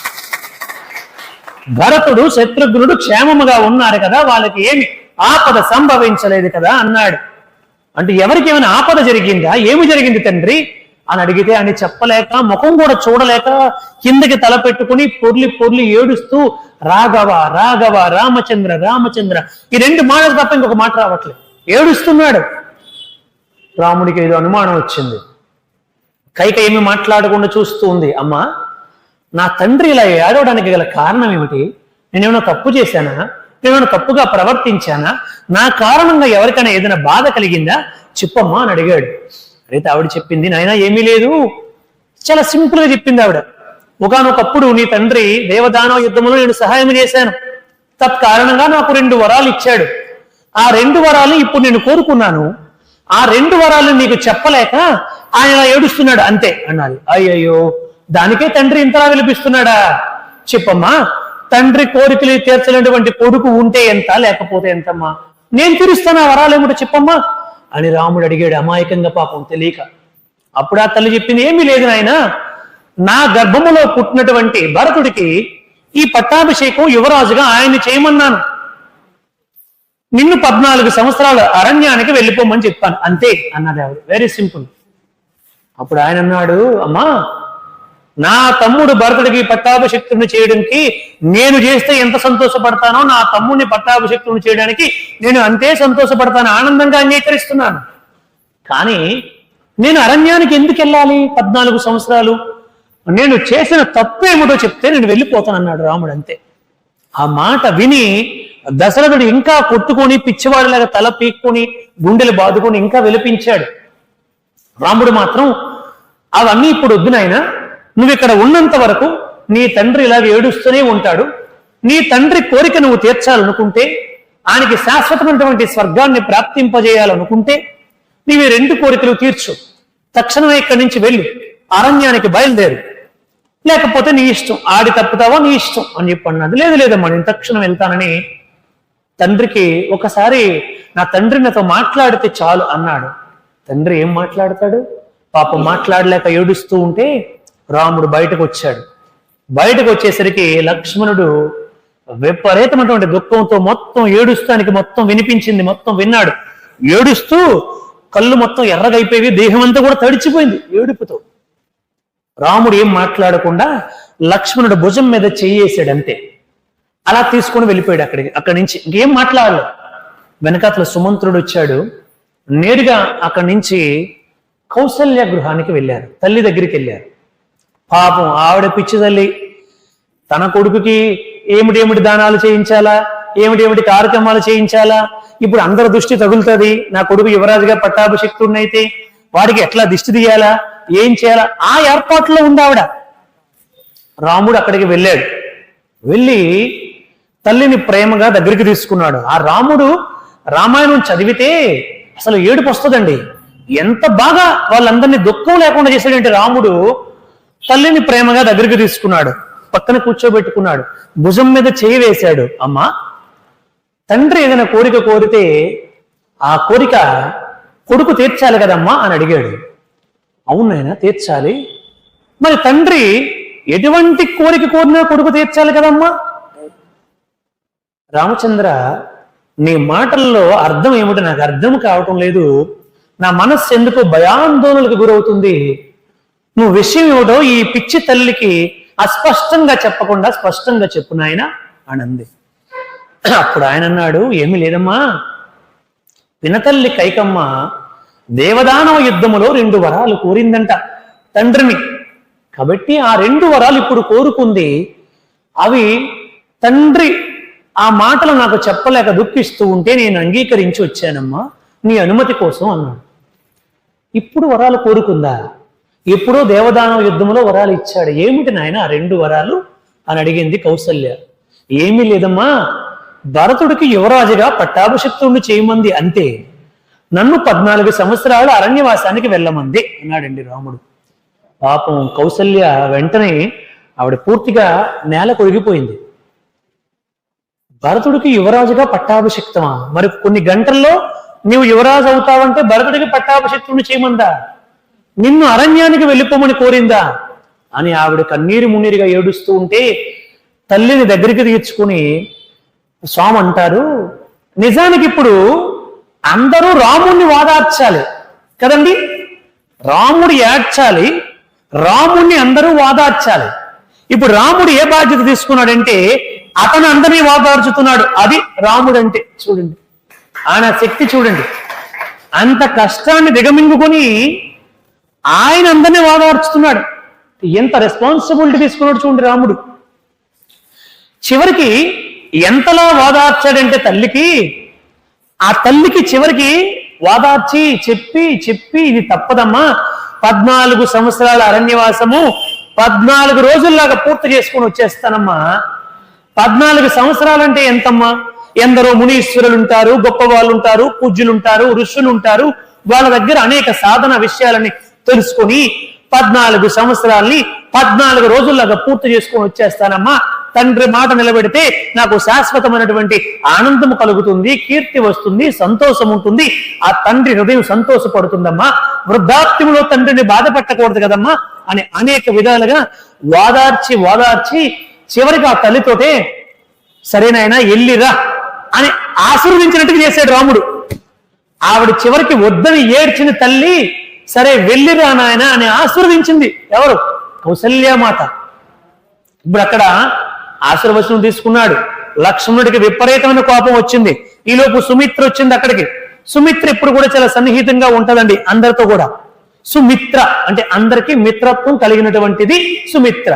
భరతుడు శత్రుఘ్నుడు క్షేమముగా ఉన్నారు కదా, వాళ్ళకి ఏమి ఆపద సంభవించలేదు కదా అన్నాడు. అంటే ఎవరికి ఏమైనా ఆపద జరిగిందా, ఏమి జరిగింది తండ్రి అని అడిగితే అని చెప్పలేక, ముఖం కూడా చూడలేక కిందకి తల పెట్టుకుని పొర్లి పొర్లి ఏడుస్తూ రాఘవ రాఘవ రామచంద్ర రామచంద్ర ఈ 2 మాటలు తప్ప ఇంకొక మాట రావట్లేదు. ఏడుస్తున్నాడు. రాముడికి ఏదో అనుమానం వచ్చింది. కైక ఏమి మాట్లాడకుండా చూస్తూ ఉంది. అమ్మా, నా తండ్రి ఇలా ఏడవడానికి గల కారణం ఏమిటి? నేనేమైనా తప్పు చేశానా? నేనేమైనా తప్పుగా ప్రవర్తించానా? నా కారణంగా ఎవరికైనా ఏదైనా బాధ కలిగిందా? చెప్పమ్మా అని అడిగాడు. అయితే ఆవిడ చెప్పింది, నాయనా ఏమీ లేదు, చాలా సింపుల్ గా చెప్పింది ఆవిడ. ఒకానొకప్పుడు నీ తండ్రి దేవదానవ యుద్ధంలో నేను సహాయం చేశాను, తత్కారణంగా నాకు 2 వరాలు ఇచ్చాడు. ఆ 2 వరాలు ఇప్పుడు నేను కోరుకున్నాను, ఆ 2 వరాలు నీకు చెప్పలేక ఆయన ఏడుస్తున్నాడు అంతే అన్నది. అయ్యయ్యో, దానికే తండ్రి ఇంతలా విలిపిస్తున్నాడా? చెప్పమ్మా, తండ్రి కోరికలు తీర్చలేనటువంటి కొడుకు ఉంటే ఎంత, లేకపోతే ఎంతమ్మా? నేను తీరుస్తాను ఆ వరాలు ఏమిటో చెప్పమ్మా అని రాముడు అడిగాడు అమాయకంగా, పాపం తెలియక. అప్పుడు ఆ తల్లి చెప్పింది, ఏమీ లేదు నాయన, నా గర్భములో పుట్టినటువంటి భరతుడికి ఈ పట్టాభిషేకం యువరాజుగా ఆయన్ని చేయమన్నాను. నిన్ను 14 సంవత్సరాలు అరణ్యానికి వెళ్ళిపోమని చెప్పాను, అంతే అన్నది ఆవిడ. Very simple. అప్పుడు ఆయన అన్నాడు, అమ్మా, నా తమ్ముడు భరతుడికి పట్టాభిషిక్తుని చేయడానికి నేను చేస్తే ఎంత సంతోషపడతానో, నా తమ్ముడిని పట్టాభిషిక్తుని చేయడానికి నేను అంతే సంతోషపడతాను, ఆనందంగా అంగీకరిస్తున్నాను. కానీ నేను అరణ్యానికి ఎందుకు వెళ్ళాలి 14 సంవత్సరాలు? నేను చేసిన తప్పు ఏమిటో చెప్తే నేను వెళ్ళిపోతాను అన్నాడు రాముడు, అంతే. ఆ మాట విని దశరథుడు ఇంకా కొట్టుకొని పిచ్చివాడిలాగా తల పీక్కొని గుండెలు బాదుకొని ఇంకా విలపించాడు. రాముడు మాత్రం అవన్నీ ఇప్పుడు వద్దు నాయనా, నువ్వు ఇక్కడ ఉన్నంత వరకు నీ తండ్రి ఇలాగ ఏడుస్తూనే ఉంటాడు. నీ తండ్రి కోరిక నువ్వు తీర్చాలనుకుంటే, ఆయనకి శాశ్వతమైనటువంటి స్వర్గాన్ని ప్రాప్తింపజేయాలనుకుంటే నీవి 2 కోరికలు తీర్చు. తక్షణమే ఇక్కడి నుంచి వెళ్ళు, అరణ్యానికి బయలుదేరు, లేకపోతే నీ ఇష్టం, ఆడి తప్పుతావో నీ ఇష్టం అని చెప్పి అన్నది. లేదమ్మా, నేను తక్షణం వెళ్తానని తండ్రికి ఒకసారి నా తండ్రి నాతో మాట్లాడితే చాలు అన్నాడు. తండ్రి ఏం మాట్లాడతాడు? పాపం మాట్లాడలేక ఏడుస్తూ ఉంటే రాముడు బయటకు వచ్చాడు. బయటకు వచ్చేసరికి లక్ష్మణుడు విపరీతమైనటువంటి దుఃఖంతో మొత్తం ఏడుస్తానికి మొత్తం వినిపించింది, మొత్తం విన్నాడు. ఏడుస్తూ కళ్ళు మొత్తం ఎర్రగైపోయి దేహం అంతా కూడా తడిచిపోయింది ఏడుపుతో. రాముడు ఏం మాట్లాడకుండా లక్ష్మణుడు భుజం మీద చెయ్యేసాడు, అంతే. అలా తీసుకొని వెళ్ళిపోయాడు అక్కడి నుంచి. ఇంకేం మాట్లాడలేదు. వెనకాతల సుమంత్రుడు వచ్చాడు. నేరుగా అక్కడి నుంచి కౌసల్య గృహానికి వెళ్ళారు, తల్లి దగ్గరికి వెళ్ళారు. పాపం ఆవిడ పిచ్చి తల్లి, తన కొడుకుకి ఏమిటి దానాలు చేయించాలా, ఏమిటి కార్యక్రమాలు చేయించాలా, ఇప్పుడు అందరి దృష్టి తగులుతుంది, నా కొడుకు యువరాజుగా పట్టాభిషిక్తుడినైతే వాడికి ఎట్లా దిష్టి తీయాలా, ఏం చేయాలా, ఆ ఏర్పాట్లో ఉంది ఆవిడ. రాముడు అక్కడికి వెళ్ళాడు. వెళ్ళి తల్లిని ప్రేమగా దగ్గరికి తీసుకున్నాడు. ఆ రాముడు రామాయణం చదివితే అసలు ఏడుపు వస్తుందండి. ఎంత బాగా వాళ్ళందరినీ దుఃఖం లేకుండా చేశాడంటే రాముడు తల్లిని ప్రేమగా దగ్గరికి తీసుకున్నాడు, పక్కన కూర్చోబెట్టుకున్నాడు, భుజం మీద చేయి వేశాడు. అమ్మా, తండ్రి ఏదైనా కోరిక కోరితే ఆ కోరిక కొడుకు తీర్చాలి కదమ్మా అని అడిగాడు. అవునైనా తీర్చాలి, మరి తండ్రి ఎటువంటి కోరిక కోరినా కొడుకు తీర్చాలి కదమ్మా. రామచంద్ర, నీ మాటల్లో అర్థం ఏమిటో నాకు అర్థం కావటం లేదు, నా మనస్సు ఎందుకో భయాందోళనలకు గురవుతుంది. నువ్వు విషయం ఏమిటో ఈ పిచ్చి తల్లికి అస్పష్టంగా చెప్పకుండా స్పష్టంగా చెప్పు నాయన అని అంది. అప్పుడు ఆయన అన్నాడు, ఏమీ లేదమ్మా, పినతల్లి కైకమ్మ దేవదానవ యుద్ధములో 2 వరాలు కోరిందంట తండ్రిని. కాబట్టి ఆ 2 వరాలు ఇప్పుడు కోరుకుంది. అవి తండ్రి ఆ మాటలు నాకు చెప్పలేక దుఃఖిస్తూ ఉంటే నేను అంగీకరించి వచ్చానమ్మా, నీ అనుమతి కోసం అన్నాడు. ఇప్పుడు వరాలు కోరుకుందా? ఎప్పుడో దేవదానవ యుద్ధంలో వరాలు ఇచ్చాడు. ఏమిటి నాయన ఆ 2 వరాలు అని అడిగింది కౌసల్య. ఏమీ లేదమ్మా, భరతుడికి యువరాజుగా పట్టాభిషిక్తుడిని చేయమంది, అంతే. నన్ను 14 సంవత్సరాలు అరణ్యవాసానికి వెళ్ళమంది అన్నాడండి రాముడు. పాపం కౌసల్య వెంటనే ఆవిడ పూర్తిగా నేల కొరిగిపోయింది. భరతుడికి యువరాజుగా పట్టాభిషిక్తమా? మరి కొన్ని గంటల్లో నీవు యువరాజు అవుతావంటే భరతుడికి పట్టాభిషిక్తుడిని చేయమందా? నిన్ను అరణ్యానికి వెళ్ళిపోమని కోరిందా అని ఆవిడ కన్నీరు మున్నీరుగా ఏడుస్తూ ఉంటే తల్లిని దగ్గరికి తీర్చుకుని స్వామి అంటారు, నిజానికి ఇప్పుడు అందరూ రాముణ్ణి వాదార్చాలి కదండి, రాముడు ఏడ్చాలి, రాముణ్ణి అందరూ వాదార్చాలి. ఇప్పుడు రాముడు ఏ బాధ్యత తీసుకున్నాడంటే అతను అందరినీ వాదార్చుతున్నాడు. అది రాముడు అంటే. చూడండి ఆయన శక్తి, చూడండి అంత కష్టాన్ని దిగమింగుకొని ఆయన అందరినీ వాదార్చుతున్నాడు. ఎంత రెస్పాన్సిబిలిటీ తీసుకున్నాడు చూడండి రాముడు. చివరికి ఎంతలా వాదార్చాడంటే తల్లికి, ఆ తల్లికి చివరికి వాదార్చి చెప్పి ఇది తప్పదమ్మా, 14 సంవత్సరాల అరణ్యవాసము 14 రోజుల్లాగా పూర్తి చేసుకుని వచ్చేస్తానమ్మా. 14 సంవత్సరాలంటే ఎంతమ్మా? ఎందరో మునీశ్వరులు ఉంటారు, గొప్ప వాళ్ళు ఉంటారు, పూజ్యులు ఉంటారు, ఋషులు ఉంటారు. వాళ్ళ దగ్గర అనేక సాధన విషయాలని తెలుసుకొని 14 సంవత్సరాల్ని 14 రోజుల్లాగా పూర్తి చేసుకొని వచ్చేస్తానమ్మా. తండ్రి మాట నిలబెడితే నాకు శాశ్వతమైనటువంటి ఆనందం కలుగుతుంది, కీర్తి వస్తుంది, సంతోషం ఉంటుంది, ఆ తండ్రి హృదయం సంతోషపడుతుందమ్మా. వృద్ధాప్యంలో తండ్రిని బాధ పెట్టకూడదు కదమ్మా అని అనేక విధాలుగా వాదార్చి చివరికి ఆ తల్లితోటే సరేనాయనా ఎల్లిరా అని ఆశీర్వదించినట్టుగా చేశాడు రాముడు. ఆవిడ చివరికి వద్దని ఏడ్చిన తల్లి సరే వెళ్ళిరా నాయన అని ఆశీర్వదించింది. ఎవరు? కౌసల్యామాత. ఇప్పుడు అక్కడ ఆశీర్వచనం తీసుకున్నాడు. లక్ష్మణుడికి విపరీతమైన కోపం వచ్చింది. ఈలోపు సుమిత్ర వచ్చింది అక్కడికి. సుమిత్ర ఇప్పుడు కూడా చాలా సన్నిహితంగా ఉంటదండి అందరితో కూడా. సుమిత్ర అంటే అందరికీ మిత్రత్వం కలిగినటువంటిది సుమిత్ర.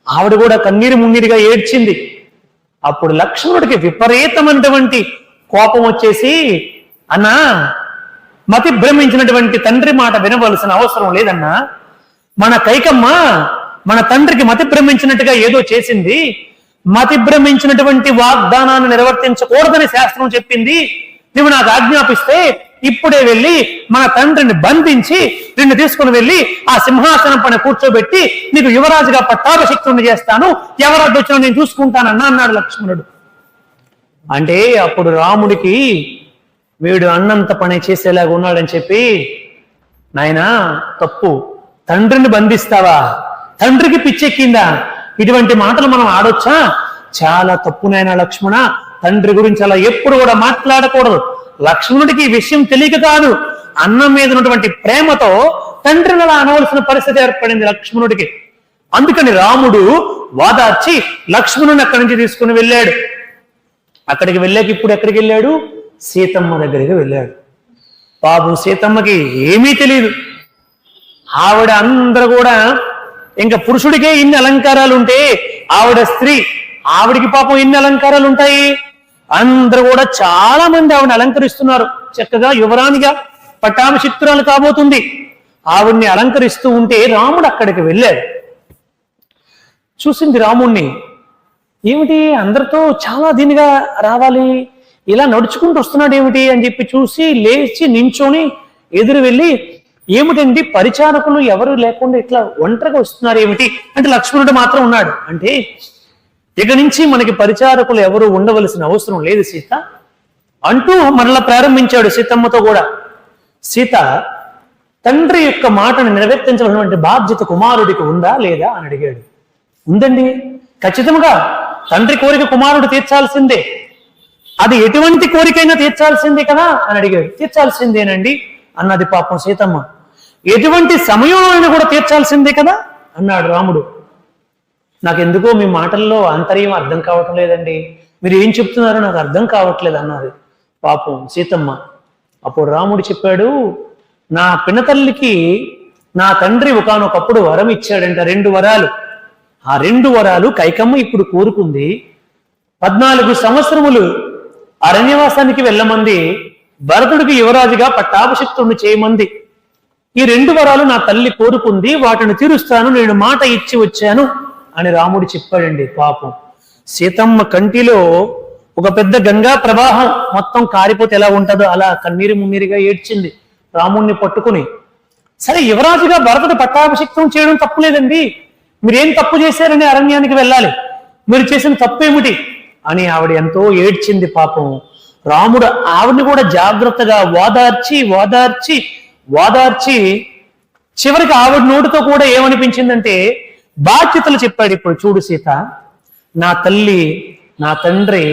ఆవిడ కూడా కన్నీరు మున్నీరుగా ఏడ్చింది. అప్పుడు లక్ష్మణుడికి విపరీతమైనటువంటి కోపం వచ్చేసి, అన్నా మతి భ్రమించినటువంటి తండ్రి మాట వినవలసిన అవసరం లేదన్నా. మన కైకమ్మ మన తండ్రికి మతి భ్రమించినట్టుగా ఏదో చేసింది. మతి భ్రమించినటువంటి వాగ్దానాన్ని నిర్వర్తించకూడదని శాస్త్రం చెప్పింది. నువ్వు నాకు ఆజ్ఞాపిస్తే ఇప్పుడే వెళ్ళి మన తండ్రిని బంధించి నిన్ను తీసుకుని వెళ్ళి ఆ సింహాసనం పైన కూర్చోబెట్టి నీకు యువరాజుగా పట్టాభిషిక్తుడిని చేస్తాను, ఎవరడ్డు వచ్చినా నేను చూసుకుంటానన్నా అన్నాడు లక్ష్మణుడు. అంటే అప్పుడు రాముడికి వీడు అన్నంత పని చేసేలాగా ఉన్నాడని చెప్పి, నాయనా తప్పు, తండ్రిని బంధిస్తావా? తండ్రికి పిచ్చెక్కిందా? ఇటువంటి మాటలు మనం ఆడొచ్చా? చాలా తప్పు నాయనా లక్ష్మణ, తండ్రి గురించి అలా ఎప్పుడు కూడా మాట్లాడకూడదు. లక్ష్మణుడికి ఈ విషయం తెలియక కాదు, అన్నం మీద ఉన్నటువంటి ప్రేమతో తండ్రిని అలా అనవలసిన పరిస్థితి ఏర్పడింది లక్ష్మణుడికి. అందుకని రాముడు వాదార్చి లక్ష్మణుని అక్కడి నుంచి తీసుకుని వెళ్ళాడు. అక్కడికి వెళ్ళాక ఇప్పుడు ఎక్కడికి వెళ్ళాడు? సీతమ్మ దగ్గరికి వెళ్ళాడు. పాపం సీతమ్మకి ఏమీ తెలియదు. ఆవిడ అందరూ కూడా ఇంకా పురుషుడికే ఇన్ని అలంకారాలు ఉంటే ఆవిడ స్త్రీ, ఆవిడికి పాపం ఎన్ని అలంకారాలు ఉంటాయి. అందరూ కూడా చాలా మంది ఆవిడని అలంకరిస్తున్నారు. చక్కగా యువరాణిగా పట్టాభిషిక్తురాలు కాబోతుంది. ఆవిడ్ని అలంకరిస్తూ ఉంటే రాముడు అక్కడికి వెళ్ళాడు. చూసింది రాముణ్ణి. ఏమిటి అందరితో చాలా దీనిగా రావాలి, ఇలా నడుచుకుంటూ వస్తున్నాడు ఏమిటి అని చెప్పి చూసి లేచి నించొని ఎదురు వెళ్ళి, ఏమిటండి పరిచారకులు ఎవరు లేకుండా ఇట్లా ఒంటరిగా వస్తున్నారు ఏమిటి అంటే, లక్ష్మణుడు మాత్రం ఉన్నాడు. అంటే ఇక నుంచి మనకి పరిచారకులు ఎవరు ఉండవలసిన అవసరం లేదు సీత అంటూ మరలా ప్రారంభించాడు సీతమ్మతో కూడా. సీత తండ్రి యొక్క మాటను నెరవేర్తించవలసినటువంటి బాధ్యత కుమారుడికి ఉందా లేదా అని అడిగాడు. ఉందండి, ఖచ్చితంగా తండ్రి కోరిక కుమారుడు తీర్చాల్సిందే. అది ఎటువంటి కోరికైనా తీర్చాల్సిందే కదా అని అడిగాడు. తీర్చాల్సిందేనండి అన్నది పాపం సీతమ్మ. ఎటువంటి సమయంలో కూడా తీర్చాల్సిందే కదా అన్నాడు రాముడు. నాకెందుకో మీ మాటల్లో ఆంతర్యం అర్థం కావటం లేదండి, మీరు ఏం చెప్తున్నారో నాకు అర్థం కావట్లేదు అన్నది పాపం సీతమ్మ. అప్పుడు రాముడు చెప్పాడు, నా పినతల్లికి నా తండ్రి ఒకానొకప్పుడు వరం ఇచ్చాడంట, 2 వరాలు. ఆ 2 వరాలు కైకమ్మ ఇప్పుడు కోరుకుంది. 14 సంవత్సరములు అరణ్యవాసానికి వెళ్ళమంది, భరతుడికి యువరాజుగా పట్టాభిషిక్తుడిని చేయమంది. ఈ 2 వరాలు నా తల్లి కోరుకుంది, వాటిని తీరుస్తాను, నేను మాట ఇచ్చి వచ్చాను అని రాముడు చెప్పాడండి. పాపం సీతమ్మ కంటిలో ఒక పెద్ద గంగా ప్రవాహం మొత్తం కారిపోతే ఎలా ఉంటుందో అలా కన్నీరు మున్నీరుగా ఏడ్చింది రాముణ్ణి పట్టుకుని. సరే యువరాజుగా భరతుడు పట్టాభిషిక్తం చేయడం తప్పులేదండి, మీరేం తప్పు చేశారని అరణ్యానికి వెళ్ళాలి, మీరు చేసిన తప్పేమిటి అని ఆవిడ ఎంతో ఏడ్చింది. పాపం రాముడు ఆవిడని కూడా జాగ్రత్తగా వాదార్చి చివరికి ఆవిడ నోటితో కూడా ఏమనిపించిందంటే బాధ్యతలు చెప్పాడు. ఇప్పుడు చూడు సీత, నా తల్లి నా తండ్రి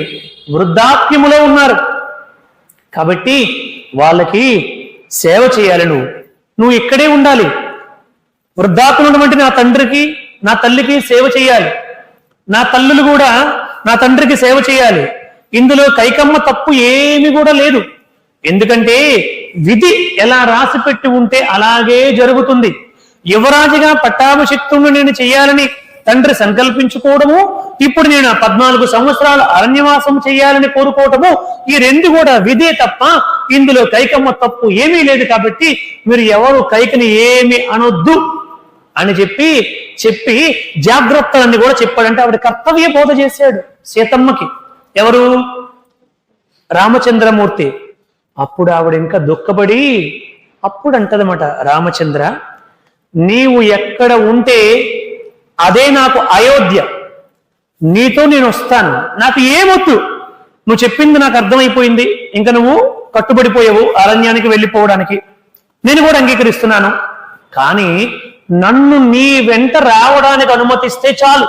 వృద్ధాప్యములో ఉన్నారు కాబట్టి వాళ్ళకి సేవ చేయాలి, నువ్వు ఇక్కడే ఉండాలి. వృద్ధాప్యం ఉన్నటువంటి నా తండ్రికి నా తల్లికి సేవ చేయాలి, నా తల్లులు కూడా నా తండ్రికి సేవ చేయాలి. ఇందులో కైకమ్మ తప్పు ఏమి కూడా లేదు, ఎందుకంటే విధి ఎలా రాసి పెట్టి ఉంటే అలాగే జరుగుతుంది. యువరాజుగా పట్టాభిషిక్తుడిని నేను చేయాలని తండ్రి సంకల్పించుకోవడము, ఇప్పుడు నేను 14 సంవత్సరాలు అరణ్యవాసం చేయాలని కోరుకోవటము, ఈ 2 కూడా విధే తప్ప ఇందులో కైకమ్మ తప్పు ఏమీ లేదు. కాబట్టి మీరు ఎవరు కైకని ఏమి అనొద్దు అని చెప్పి జాగ్రత్తలన్నీ కూడా చెప్పాడంటే ఆవిడ కర్తవ్య బోధ చేశాడు సీతమ్మకి. ఎవరు? రామచంద్రమూర్తి. అప్పుడు ఆవిడ ఇంకా దుఃఖపడి అప్పుడు అంటదన్నమాట, రామచంద్ర నీవు ఎక్కడ ఉంటే అదే నాకు అయోధ్య, నీతో నేను వస్తాను, నాకు ఏమొద్దు, నువ్వు చెప్పింది నాకు అర్థమైపోయింది, ఇంకా నువ్వు కట్టుబడిపోయావు అరణ్యానికి వెళ్ళిపోవడానికి, నేను కూడా అంగీకరిస్తున్నాను. కానీ నన్ను నీ వెంట రావడానికి అనుమతిస్తే చాలు,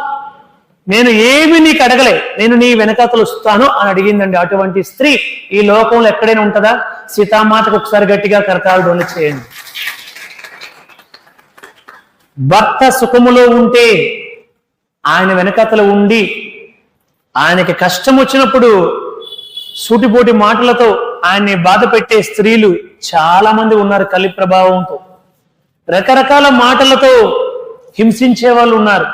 నేను ఏమి నీకు అడగలే, నేను నీ వెనకాతలు వస్తాను అని అడిగిందండి. అటువంటి స్త్రీ ఈ లోకంలో ఎక్కడైనా ఉంటుందా? సీతామాతకు ఒకసారి గట్టిగా కరతాళ ధ్వని చేయండి. భర్త సుఖములో ఉంటే ఆయన వెనకాతలు ఉండి ఆయనకి కష్టం వచ్చినప్పుడు సూటిపోటి మాటలతో ఆయన్ని బాధ పెట్టే స్త్రీలు చాలా మంది ఉన్నారు. కలి ప్రభావంతో రకరకాల మాటలతో హింసించే వాళ్ళు ఉన్నారు.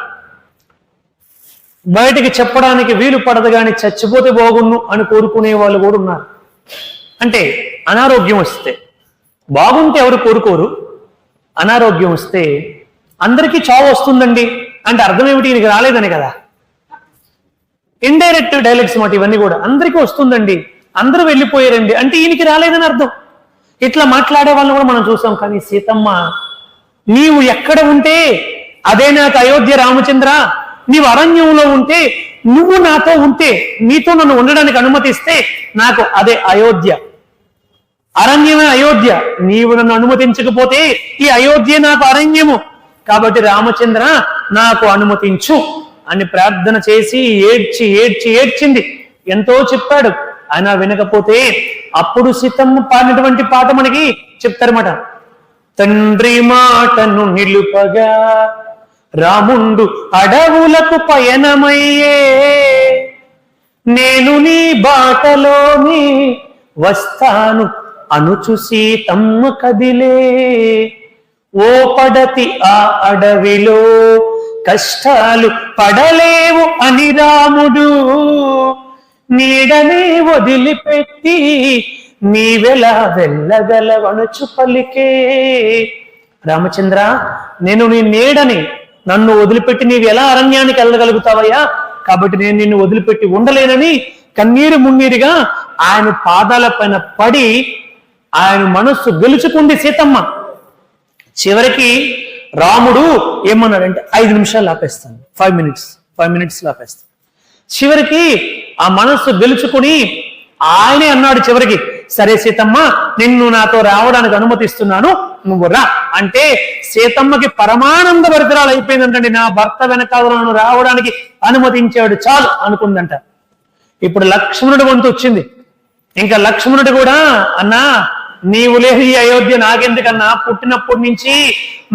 బయటికి చెప్పడానికి వీలు పడదు కానీ చచ్చిపోతే బాగున్ను అని కోరుకునే వాళ్ళు కూడా ఉన్నారు. అంటే అనారోగ్యం వస్తే, బాగుంటే ఎవరు కోరుకోరు, అనారోగ్యం వస్తే అందరికీ చావు వస్తుందండి అంటే అర్థం ఏమిటి? ఈయనకి రాలేదని కదా. ఇండైరెక్ట్ డైలాగ్స్ మాట ఇవన్నీ కూడా. అందరికీ వస్తుందండి, అందరూ వెళ్ళిపోయారండి అంటే ఈయనకి రాలేదని అర్థం. ఇట్లా మాట్లాడే వాళ్ళని కూడా మనం చూసాం. కానీ సీతమ్మ, నీవు ఎక్కడ ఉంటే అదే నాకు అయోధ్య రామచంద్ర. నీవు అరణ్యంలో ఉంటే, నువ్వు నాతో ఉంటే, నీతో నన్ను ఉండడానికి అనుమతిస్తే నాకు అదే అయోధ్య. అరణ్యమే అయోధ్య. నీవు నన్ను అనుమతించకపోతే ఈ అయోధ్య నాకు అరణ్యము. కాబట్టి రామచంద్ర నాకు అనుమతించు అని ప్రార్థన చేసి ఏడ్చి ఏడ్చి ఏడ్చింది. ఎంతో చెప్పాడు, ఆయన వినకపోతే అప్పుడు సీతమ్మ పాడినటువంటి పాట మనకి చెప్తారన్నమాట. తండ్రి మాటను నిలుపగా రాముండు అడవులకు పయనమయ్యే, నేను నీ బాటలోని వస్తాను అనుచు సీతమ్మ కదిలే. ఓ పడతి ఆ అడవిలో కష్టాలు పడలేవు అని రాముడు నీడనే వదిలిపెట్టి నీవెలా వెళ్ళగలవనుచు పలికే. రామచంద్ర, నేను నీ నీడని, నన్ను వదిలిపెట్టి నీవు ఎలా అరణ్యానికి వెళ్ళగలుగుతావయ్యా? కాబట్టి నేను నిన్ను వదిలిపెట్టి ఉండలేనని కన్నీరు మున్నీరుగా ఆయన పాదాల పైన పడి ఆయన మనస్సు గెలుచుకుంది సీతమ్మ. చివరికి రాముడు ఏమన్నాడంటే 5 నిమిషాలు ఆపేస్తాను, 5 మినిట్స్ ఆపేస్తాను. చివరికి ఆ మనస్సు గెలుచుకుని ఆయనే అన్నాడు చివరికి, సరే సీతమ్మ, నిన్ను నాతో రావడానికి అనుమతిస్తున్నాను, నువ్వు రా అంటే సీతమ్మకి పరమానంద భరితరాలు అయిపోయిందంటండి. నా భర్త వెనకాల నన్ను రావడానికి అనుమతించాడు, చాలు అనుకుందంట. ఇప్పుడు లక్ష్మణుడి వంతు వచ్చింది. ఇంకా లక్ష్మణుడు కూడా, అన్నా నీవు లేని ఈ అయోధ్య నాకెందుకన్నా, పుట్టినప్పటి నుంచి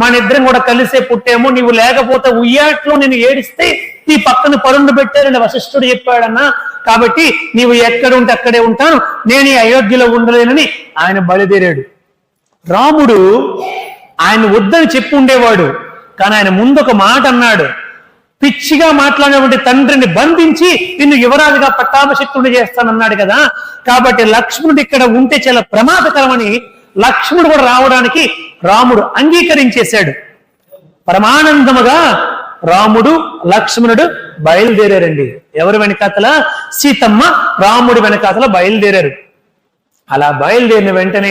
మన ఇద్దరం కూడా కలిసే పుట్టాము, నీవు లేకపోతే ఉయ్యాట్లో నేను ఏడిస్తే ఈ పక్కన పరుండు పెట్టారని వశిష్ఠుడు చెప్పాడన్నా. కాబట్టి నీవు ఎక్కడ ఉంటే అక్కడే ఉంటాను, నేను ఈ అయోధ్యలో ఉండలేనని ఆయన బయలుదేరాడు. రాముడు ఆయన వద్దని చెప్పి ఉండేవాడు, కానీ ఆయన ముందు ఒక మాట అన్నాడు. పిచ్చిగా మాట్లాడినటువంటి తండ్రిని బంధించి నిన్ను యువరాజుగా పట్టాభిషిక్తుడు చేస్తానన్నాడు కదా. కాబట్టి లక్ష్మణుడు ఇక్కడ ఉంటే చాలా ప్రమాదకరమని లక్ష్మణుడు కూడా రావడానికి రాముడు అంగీకరించేశాడు. పరమానందముగా రాముడు లక్ష్మణుడు బయలుదేరారండి. ఎవరి వెనకాతల? సీతమ్మ రాముడి వెనకాతల బయలుదేరారు. అలా బయలుదేరిన వెంటనే